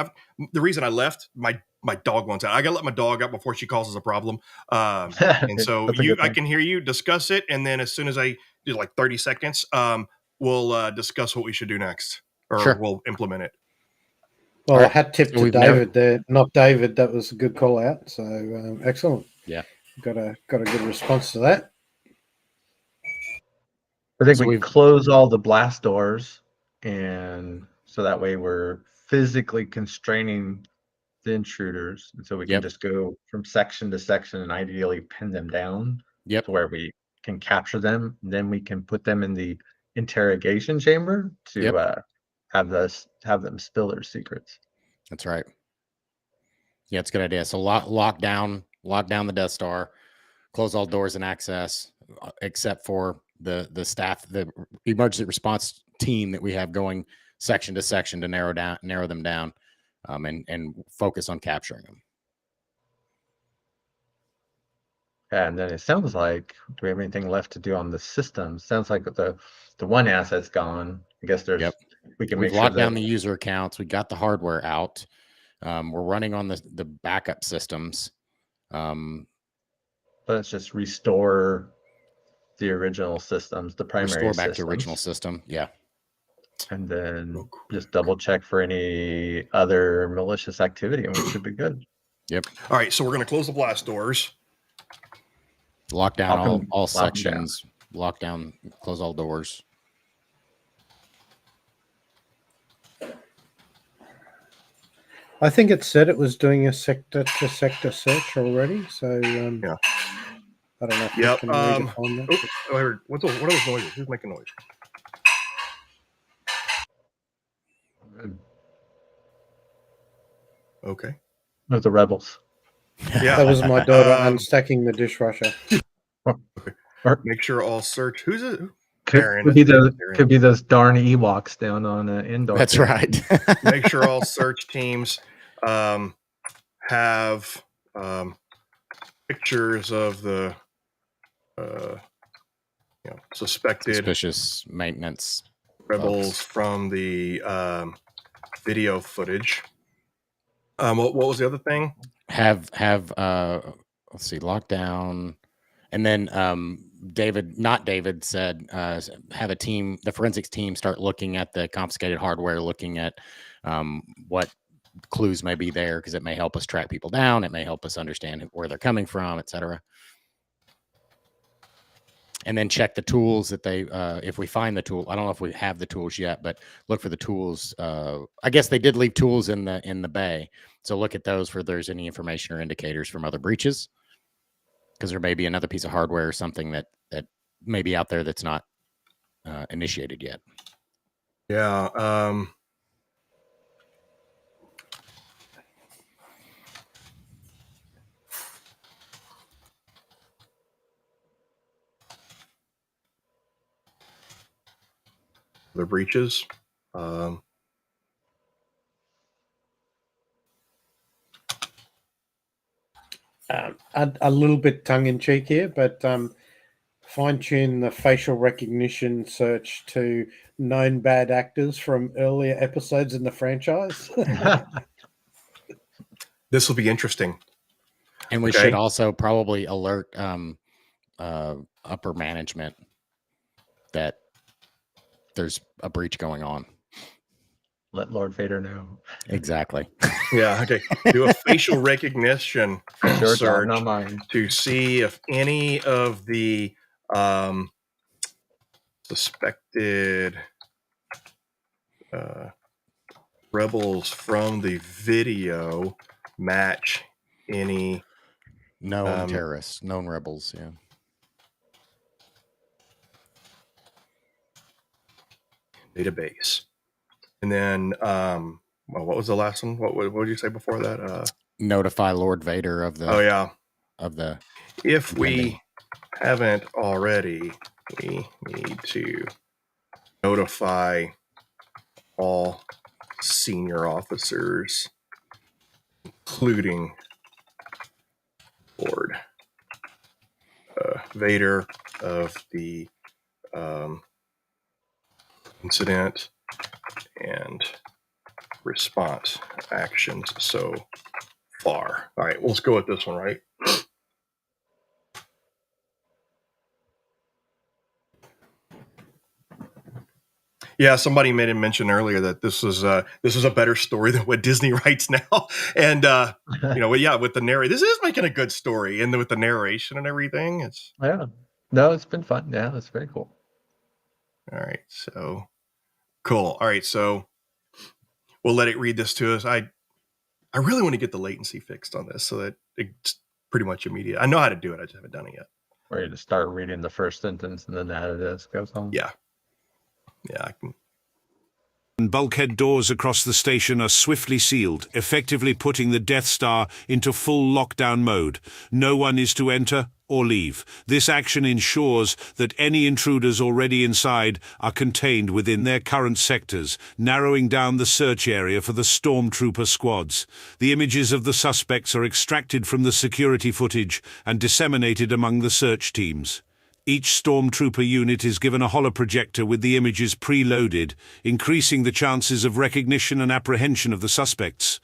The reason I left, my dog wants out. I gotta let my dog out before she causes a problem. And so I can hear you discuss it, and then as soon as I do like 30 seconds, we'll discuss what we should do next, or we'll implement it. Well, right. Hat tip to David there, not David. That was a good call out. So excellent. Yeah, got a good response to that. I think we close all the blast doors, and so that way we're physically constraining the intruders, and so we can just go from section to section and ideally pin them down to where we can capture them. And then we can put them in the interrogation chamber to have them spill their secrets. That's right. Yeah, it's a good idea. So lock down the Death Star, close all doors and access, except for the staff, the emergency response team that we have going section to section to narrow them down, and focus on capturing them. And then it sounds like, do we have anything left to do on the system? Sounds like the one asset's gone. I guess there's we've locked down the user accounts. We got the hardware out. We're running on the backup systems. Let's just restore the original systems, the primary restore back to original system. Yeah. And then just double check for any other malicious activity, and we should be good. Yep. All right. So we're going to close the blast doors. Lock down all sections. Lock down, close all doors. I think it said it was doing a sector to sector search already. So yeah. I don't know if you can redefine that. I heard, what are those noises? Who's making noise? Okay. Those the rebels. Yeah. That was my daughter unstacking the dishwasher. Okay. Make sure all search. Who's it? Could be those darn Ewoks down on Endor. That's right. Make sure all search teams have pictures of the suspicious maintenance rebels from the video footage. What was the other thing? Have let's see, lockdown, and then David said have a team, the forensics team, start looking at the confiscated hardware, looking at what clues may be there, because it may help us track people down, it may help us understand where they're coming from, etc. And then check the tools that they, if we find the tool, I don't know if we have the tools yet, but look for the tools. I guess they did leave tools in the bay. So look at those for if there's any information or indicators from other breaches, because there may be another piece of hardware or something that may be out there that's not initiated yet. Yeah. The breaches. A little bit tongue-in-cheek here, but fine-tune the facial recognition search to known bad actors from earlier episodes in the franchise. This will be interesting. And we should also probably alert upper management that there's a breach going on. Let Lord Vader know. Exactly. Yeah. Okay. Do a facial recognition Your job, search not mine. to see if any of the suspected rebels from the video match any known terrorists, known rebels. Yeah. Database. And then, well, what was the last one? What did you say before that? Notify Lord Vader of the. Oh yeah. Of the. If we haven't already, we need to notify all senior officers, including Lord Vader, of the incident and response actions so far. All right, let's go with this one, right? Yeah, somebody made a mention earlier that this is a better story than what Disney writes now, and with the narration, this is making a good story, and with the narration and everything, it's it's been fun. Yeah, it's very cool. All right, so cool. All right, so we'll let it read this to us. I really want to get the latency fixed on this so that it's pretty much immediate. I know how to do it. I just haven't done it yet. Ready to start reading the first sentence and then that it is goes on. Yeah, I can. Bulkhead doors across the station are swiftly sealed, effectively putting the Deathstar into full lockdown mode. No one is to enter or leave. This action ensures that any intruders already inside are contained within their current sectors, narrowing down the search area for the stormtrooper squads. The images of the suspects are extracted from the security footage and disseminated among the search teams. Each stormtrooper unit is given a holoprojector with the images preloaded, increasing the chances of recognition and apprehension of the suspects.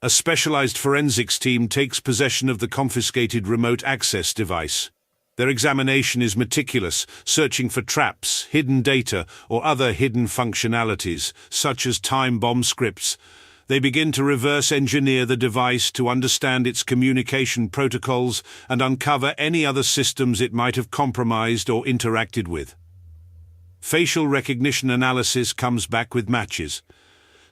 A specialized forensics team takes possession of the confiscated remote access device. Their examination is meticulous, searching for traps, hidden data, or other hidden functionalities, such as time bomb scripts. They begin to reverse engineer the device to understand its communication protocols and uncover any other systems it might have compromised or interacted with. Facial recognition analysis comes back with matches.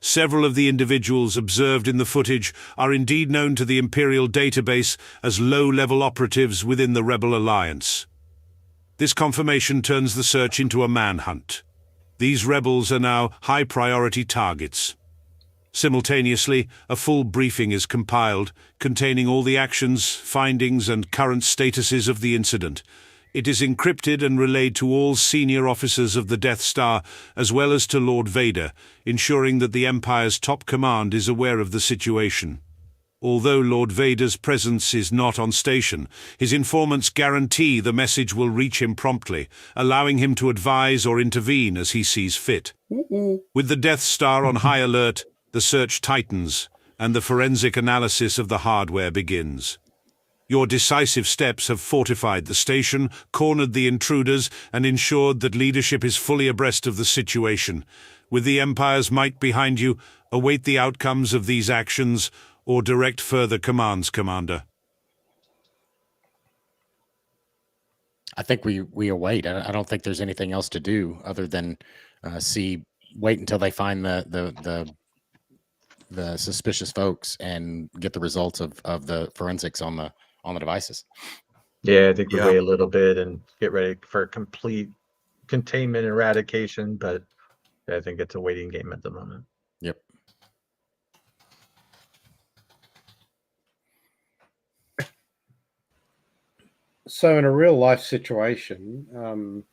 Several of the individuals observed in the footage are indeed known to the Imperial database as low-level operatives within the Rebel Alliance. This confirmation turns the search into a manhunt. These rebels are now high-priority targets. Simultaneously, a full briefing is compiled, containing all the actions, findings, and current statuses of the incident. It is encrypted and relayed to all senior officers of the Deathstar, as well as to Lord Vader, ensuring that the Empire's top command is aware of the situation. Although Lord Vader's presence is not on station, his informants guarantee the message will reach him promptly, allowing him to advise or intervene as he sees fit. With the Deathstar on high alert, the search tightens, and the forensic analysis of the hardware begins. Your decisive steps have fortified the station, cornered the intruders, and ensured that leadership is fully abreast of the situation. With the Empire's might behind you, await the outcomes of these actions, or direct further commands, Commander. I think we await. I don't think there's anything else to do other than wait until they find the suspicious folks and get the results of the forensics on the devices. Yeah, I think we wait a little bit and get ready for complete containment and eradication, but I think it's a waiting game at the moment. Yep. So in a real life situation,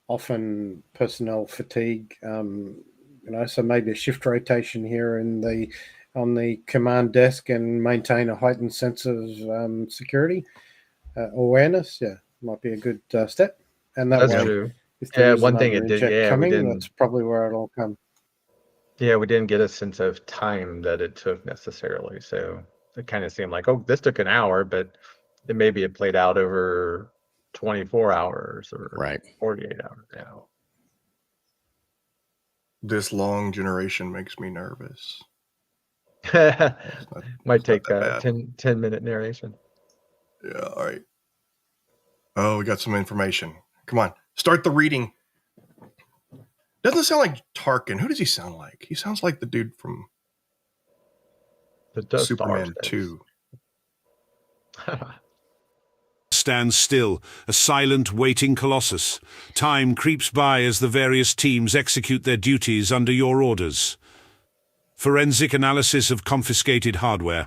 often personnel fatigue, so maybe a shift rotation here in the on the command desk and maintain a heightened sense of security awareness. Yeah, might be a good step. And that That's way, true. if there Yeah, is one thing another it did. inject Yeah, we coming, didn't. that's probably where it'll come. Yeah, we didn't get a sense of time that it took necessarily. So it kind of seemed like, oh, this took an hour, but maybe it played out over 24 hours or Right. 48 hours now. This long generation makes me nervous. Might take that a bad. 10-minute narration. Yeah, all right. Oh, we got some information. Come on, start the reading. Doesn't sound like Tarkin. Who does he sound like? He sounds like the dude from The Deathstar Superman says. 2. Stands still, a silent, waiting colossus. Time creeps by as the various teams execute their duties under your orders. Forensic analysis of confiscated hardware.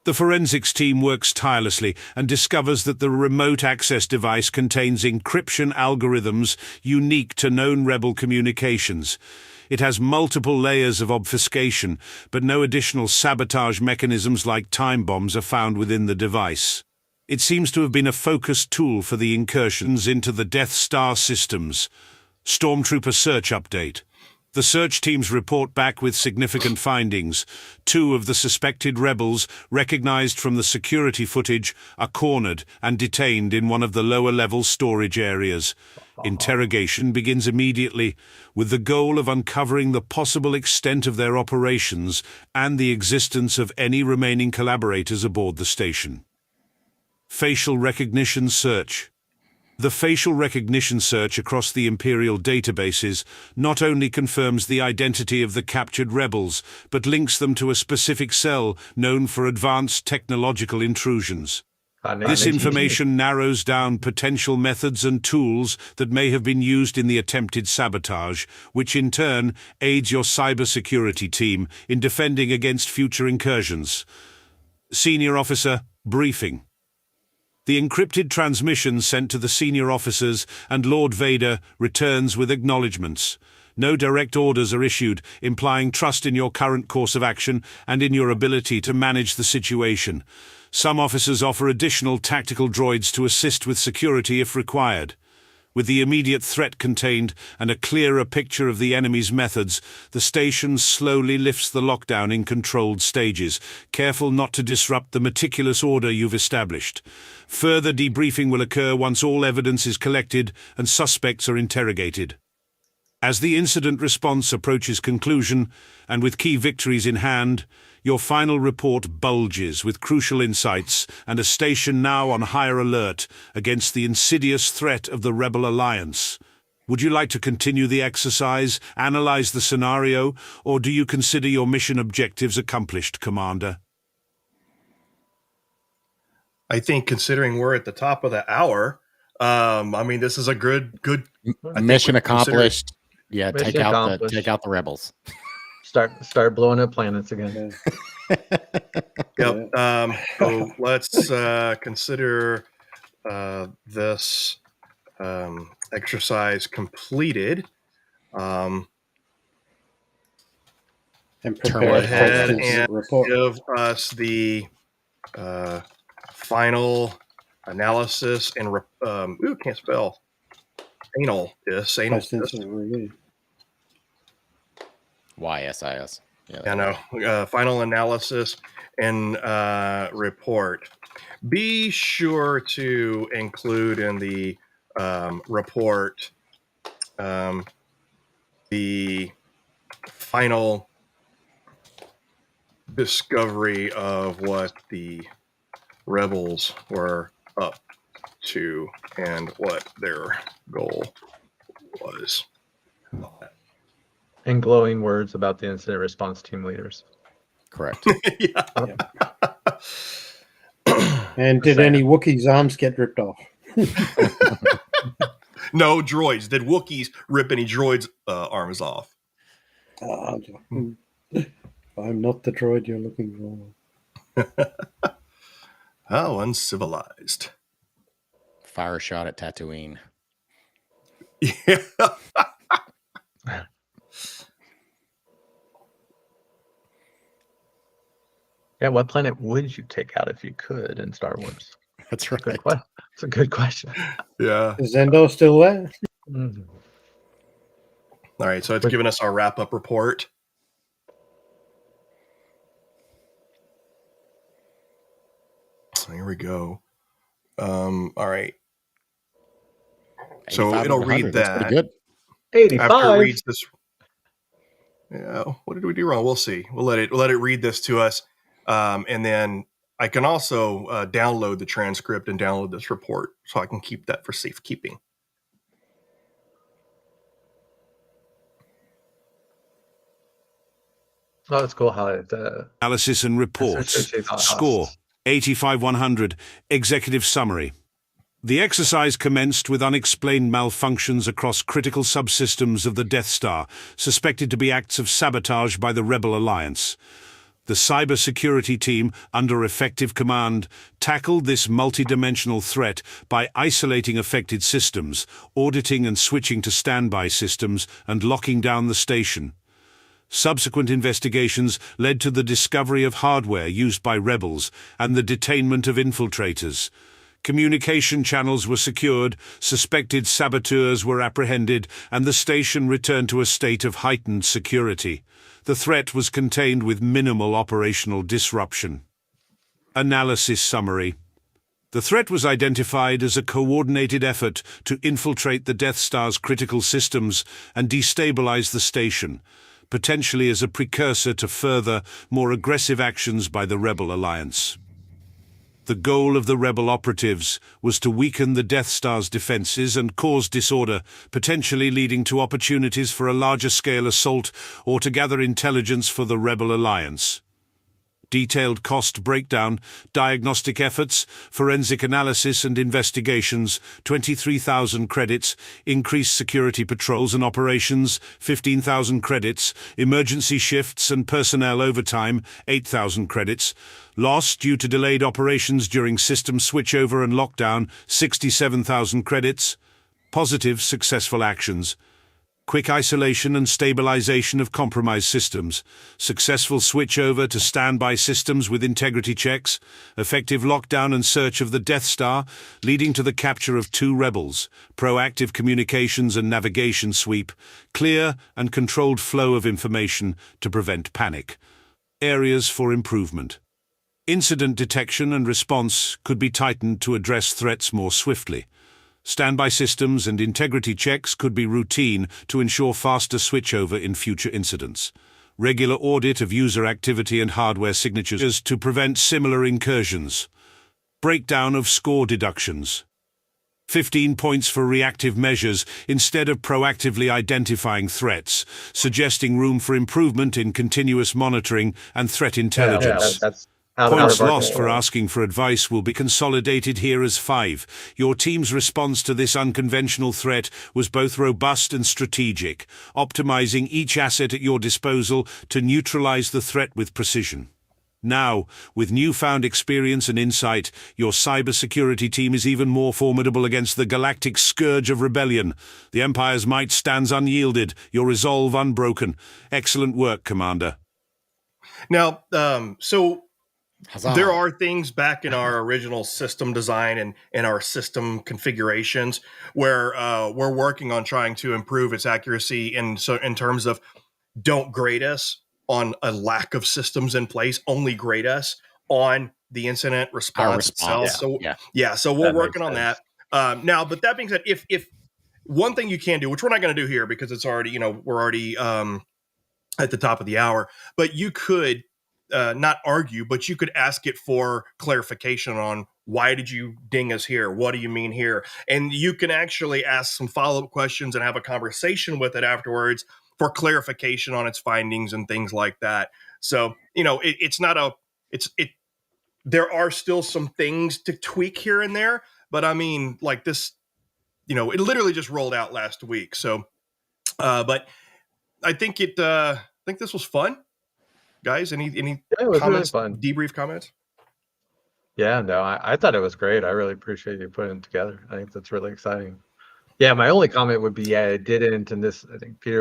The forensics team works tirelessly and discovers that the remote access device contains encryption algorithms unique to known rebel communications. It has multiple layers of obfuscation, but no additional sabotage mechanisms like time bombs are found within the device. It seems to have been a focused tool for the incursions into the Deathstar systems. Stormtrooper search update. The search teams report back with significant findings. 2 of the suspected rebels, recognized from the security footage, are cornered and detained in one of the lower-level storage areas. Interrogation begins immediately, with the goal of uncovering the possible extent of their operations and the existence of any remaining collaborators aboard the station. Facial recognition search. The facial recognition search across the Imperial databases not only confirms the identity of the captured rebels, but links them to a specific cell known for advanced technological intrusions. This information narrows down potential methods and tools that may have been used in the attempted sabotage, which in turn aids your cybersecurity team in defending against future incursions. Senior Officer, briefing. The encrypted transmission sent to the senior officers and Lord Vader returns with acknowledgements. No direct orders are issued, implying trust in your current course of action and in your ability to manage the situation. Some officers offer additional tactical droids to assist with security if required. With the immediate threat contained and a clearer picture of the enemy's methods, the station slowly lifts the lockdown in controlled stages, careful not to disrupt the meticulous order you've established. Further debriefing will occur once all evidence is collected and suspects are interrogated. As the incident response approaches conclusion, and with key victories in hand, your final report bulges with crucial insights and a station now on higher alert against the insidious threat of the Rebel Alliance. Would you like to continue the exercise, analyze the scenario, or do you consider your mission objectives accomplished, Commander? I think considering we're at the top of the hour, this is a good Mission accomplished. Yeah, Mission take out accomplished. the rebels. Start blowing up planets again. Yep. So let's consider this exercise completed. And Go prepare ahead a and report. give us the final analysis and can't spell. Anal Post-incident review. YSIS. Yeah, I know. Final analysis and report. Be sure to include in the report the final discovery of what the rebels were up to and what their goal was. And glowing words about the incident response team leaders. correct. Yeah. And did any Wookiees' arms get ripped off? No droids. Did Wookiees rip any droids' arms off? I'm not the droid you're looking for. How uncivilized. Fire shot at Tatooine. Yeah. Yeah, what planet would you take out if you could in Star Wars? That's right. Good question. It's a good question. Yeah. Is Zendor still there? Mhm. All right. So it's giving us our wrap up report. Here we go. All right. So 85 it'll of 100. read That's that pretty good. after it 85. reads this. Yeah. What did we do wrong? We'll see. We'll let it read this to us, and then I can also download the transcript and download this report, so I can keep that for safekeeping. Oh, that's cool how it. Analysis and reports. associates us. Score 85-100. Executive summary. The exercise commenced with unexplained malfunctions across critical subsystems of the Death Star, suspected to be acts of sabotage by the Rebel Alliance. The cybersecurity team, under effective command, tackled this multidimensional threat by isolating affected systems, auditing and switching to standby systems, and locking down the station. Subsequent investigations led to the discovery of hardware used by rebels and the detainment of infiltrators. Communication channels were secured, suspected saboteurs were apprehended, and the station returned to a state of heightened security. The threat was contained with minimal operational disruption. Analysis summary. The threat was identified as a coordinated effort to infiltrate the Death Star's critical systems and destabilize the station, potentially as a precursor to further, more aggressive actions by the Rebel Alliance. The goal of the Rebel operatives was to weaken the Death Star's defenses and cause disorder, potentially leading to opportunities for a larger-scale assault or to gather intelligence for the Rebel Alliance. Detailed cost breakdown, diagnostic efforts, forensic analysis and investigations, 23,000 credits, increased security patrols and operations, 15,000 credits, emergency shifts and personnel overtime, 8,000 credits, loss due to delayed operations during system switchover and lockdown, 67,000 credits, positive successful actions, quick isolation and stabilization of compromised systems, successful switchover to standby systems with integrity checks, effective lockdown and search of the Death Star, leading to the capture of 2 rebels, proactive communications and navigation sweep, clear and controlled flow of information to prevent panic. Areas for improvement. Incident detection and response could be tightened to address threats more swiftly. Standby systems and integrity checks could be routine to ensure faster switchover in future incidents. Regular audit of user activity and hardware signatures to prevent similar incursions. Breakdown of score deductions. 15 points for reactive measures instead of proactively identifying threats, suggesting room for improvement in continuous monitoring and threat intelligence. That's Points lost for asking for advice will be consolidated here as 5. Your team's response to this unconventional threat was both robust and strategic, optimizing each asset at your disposal to neutralize the threat with precision. Now, with newfound experience and insight, your cybersecurity team is even more formidable against the galactic scourge of rebellion. The Empire's might stands unyielded, your resolve unbroken. Excellent work, Commander. Now, so Huzzah. there are things back in our original system design and our system configurations where we're working on trying to improve its accuracy. And so in terms of don't grade us on a lack of systems in place, only grade us on the incident response itself. So we're working on that. Now, but that being said, if one thing you can do, which we're not going to do here because it's already, we're already at the top of the hour, but you could not argue, but you could ask it for clarification on why did you ding us here? What do you mean here? And you can actually ask some follow-up questions and have a conversation with it afterwards for clarification on its findings and things like that. So, there are still some things to tweak here and there, but I mean, like this, it literally just rolled out last week. So, but I think this was fun. Guys, any it was comments, really fun. debrief comments? Yeah, no, I thought it was great. I really appreciate you putting it together. I think that's really exciting. Yeah, my only comment would be, it didn't, and this, I think, Peter,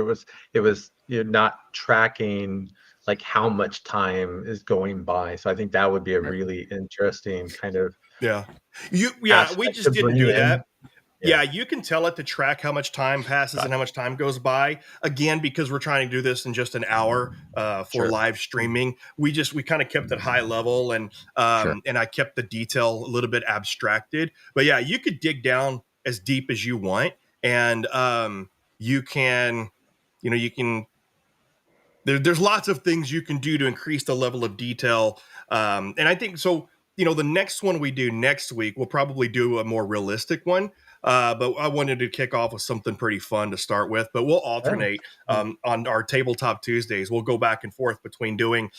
it was you're not tracking like how much time is going by. So I think that would be a really interesting kind of Yeah. We aspect just to didn't bring do in. that. Yeah, you can tell it to track how much time passes and how much time goes by. Again, because we're trying to do this in just an hour for Sure. live streaming, we kind of kept it high level, and I kept the detail a little bit abstracted. But yeah, you could dig down as deep as you want, and you can, you can. There's lots of things you can do to increase the level of detail, and I think so. The next one we do next week, we'll probably do a more realistic one. But I wanted to kick off with something pretty fun to start with. But we'll alternate on our Tabletop Tuesdays. We'll go back and forth between doing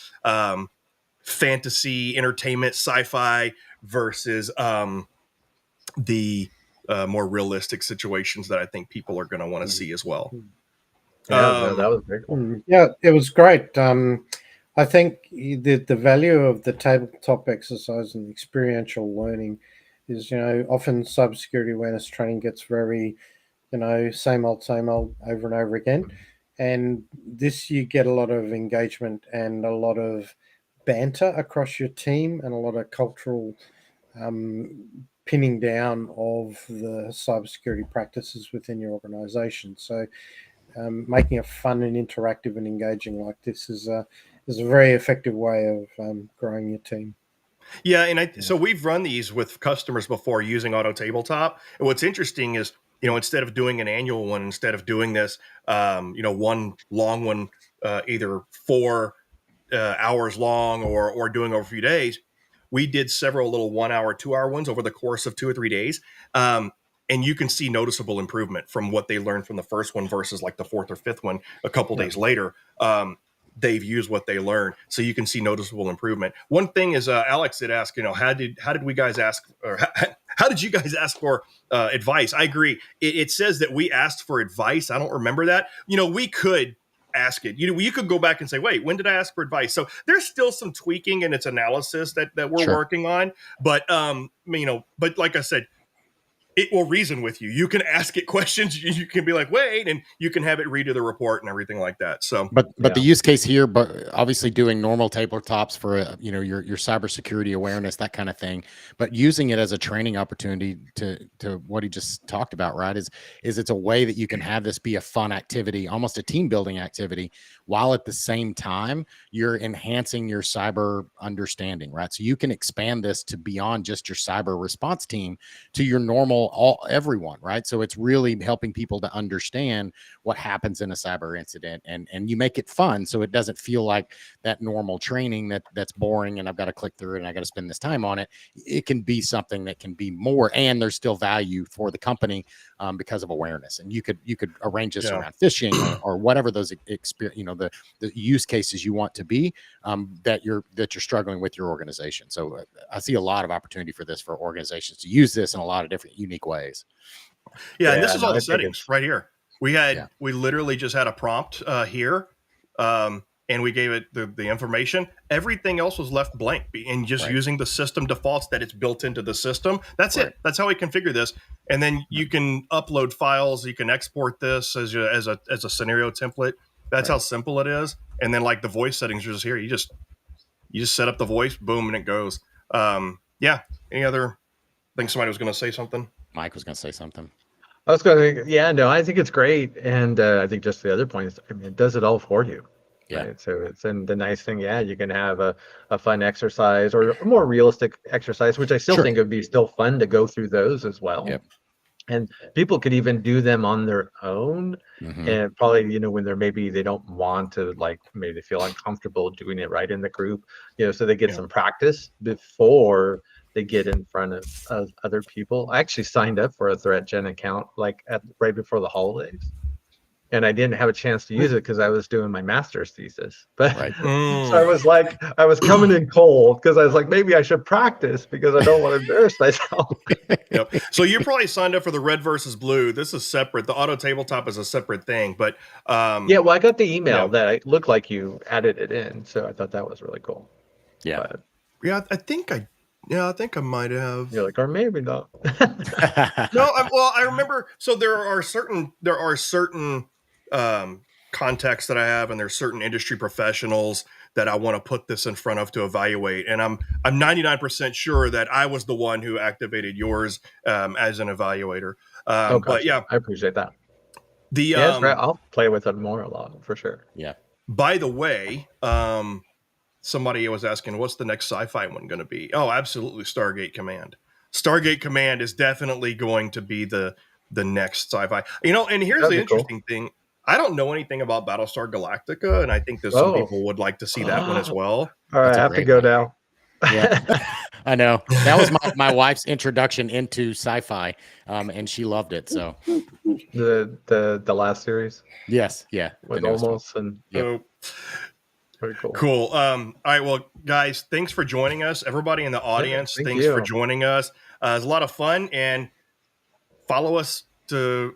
fantasy, entertainment, sci-fi versus the more realistic situations that I think people are going to want to see as well. Yeah, no, that was very cool. Yeah, it was great. I think the value of the tabletop exercise and experiential learning is, often cybersecurity awareness training gets very, same old over and over again. And this, you get a lot of engagement and a lot of banter across your team and a lot of cultural pinning down of the cybersecurity practices within your organization. So making it fun and interactive and engaging like this is a very effective way of growing your team. Yeah, and so we've run these with customers before using AutoTabletop. And what's interesting is, instead of doing an annual one, instead of doing this, one long one, either 4 hours long or doing over a few days, we did several little 1 hour, 2 hour ones over the course of 2 or 3 days. And you can see noticeable improvement from what they learned from the first one versus like the 4th or 5th one a couple days later. They've used what they learned, so you can see noticeable improvement. One thing is, Alex had asked, how did we guys ask, or how did you guys ask for advice? I agree. It says that we asked for advice. I don't remember that. We could ask it. You could go back and say, wait, when did I ask for advice? So there's still some tweaking in its analysis that we're working on. But but like I said, it will reason with you. You can ask it questions. You can be like, wait, and you can have it read to the report and everything like that. So, but the use case here, but obviously doing normal tabletops for your cybersecurity awareness, that kind of thing, but using it as a training opportunity to what he just talked about, right? Is it's a way that you can have this be a fun activity, almost a team building activity, while at the same time you're enhancing your cyber understanding, right? So you can expand this to beyond just your cyber response team to your normal everyone, right? So it's really helping people to understand what happens in a cyber incident, and you make it fun so it doesn't feel like that normal training that's boring and I've got to click through it and I got to spend this time on it. It can be something that can be more, and there's still value for the company because of awareness. And you could arrange this around phishing or whatever those the use cases you want to be that you're struggling with your organization. So I see a lot of opportunity for this, for organizations to use this in a lot of different unique ways. Yeah, and this is all the settings right here. We literally just had a prompt here, and we gave it the information. Everything else was left blank, and just using the system defaults that it's built into the system. That's it. That's how we configure this. And then you can upload files. You can export this as a scenario template. That's how simple it is. And then like the voice settings are just here. You just set up the voice, boom, and it goes. Any other thing? Somebody was going to say something. Mike was going to say something. I was going to, no, I think it's great. And I think just the other point is, it does it all for you. Yeah. Right? So and the nice thing, you can have a fun exercise or a more realistic exercise, which I still think it would be still fun to go through those as well. Yep. And people could even do them on their own. And probably, when they don't want to, like, maybe they feel uncomfortable doing it right in the group, so they get some practice before they get in front of other people. I actually signed up for a ThreatGEN account right before the holidays, and I didn't have a chance to use it because I was doing my master's thesis. But so I was coming in cold because I was like, maybe I should practice because I don't want to embarrass myself. Yep. So you're probably signed up for the red versus blue. This is separate. The AutoTabletop is a separate thing, but well, I got the email that it looked like you added it in, so I thought that was really cool. Yeah. But, I think I might have. You're like, or maybe not. No, I remember. So there are certain contacts that I have, and there's certain industry professionals that I want to put this in front of to evaluate. And I'm 99% sure that I was the one who activated yours as an evaluator. Gotcha. But yeah, I appreciate that. the Yeah, it's great. I'll play with it more a lot for sure. Yeah. by the way, somebody was asking, what's the next sci-fi one going to be? Oh, absolutely, Stargate Command. Stargate Command is definitely going to be the next sci-fi. And here's That'd the be interesting thing. I don't know anything about Battlestar Galactica, and I think that some people would like to see that one as well. All right, That's I a have to great go one. now. Yeah, I know. That was my wife's introduction into sci-fi, and she loved it. So The last series yes, yeah, with the newest one. almost and Yep. So very cool. cool. All right, well, guys, thanks for joining us. Everybody in the audience, thank thanks you. for joining us. It's a lot of fun, and follow us for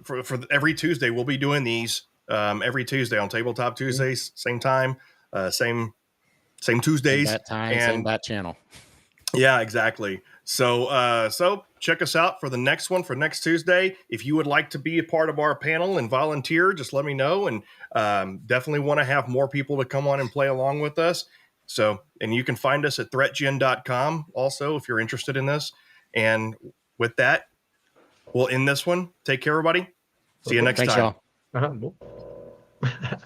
every Tuesday. We'll be doing these every Tuesday on Tabletop Tuesdays, same time, same Same Tuesdays, bat time, and same bat channel. yeah, exactly. So check us out for the next one for next Tuesday. If you would like to be a part of our panel and volunteer, just let me know. And definitely want to have more people to come on and play along with us. So, and you can find us at ThreatGEN.com also if you're interested in this. And with that, we'll end this one. Take care, everybody. See you next Thanks, time. y'all. Uh-huh.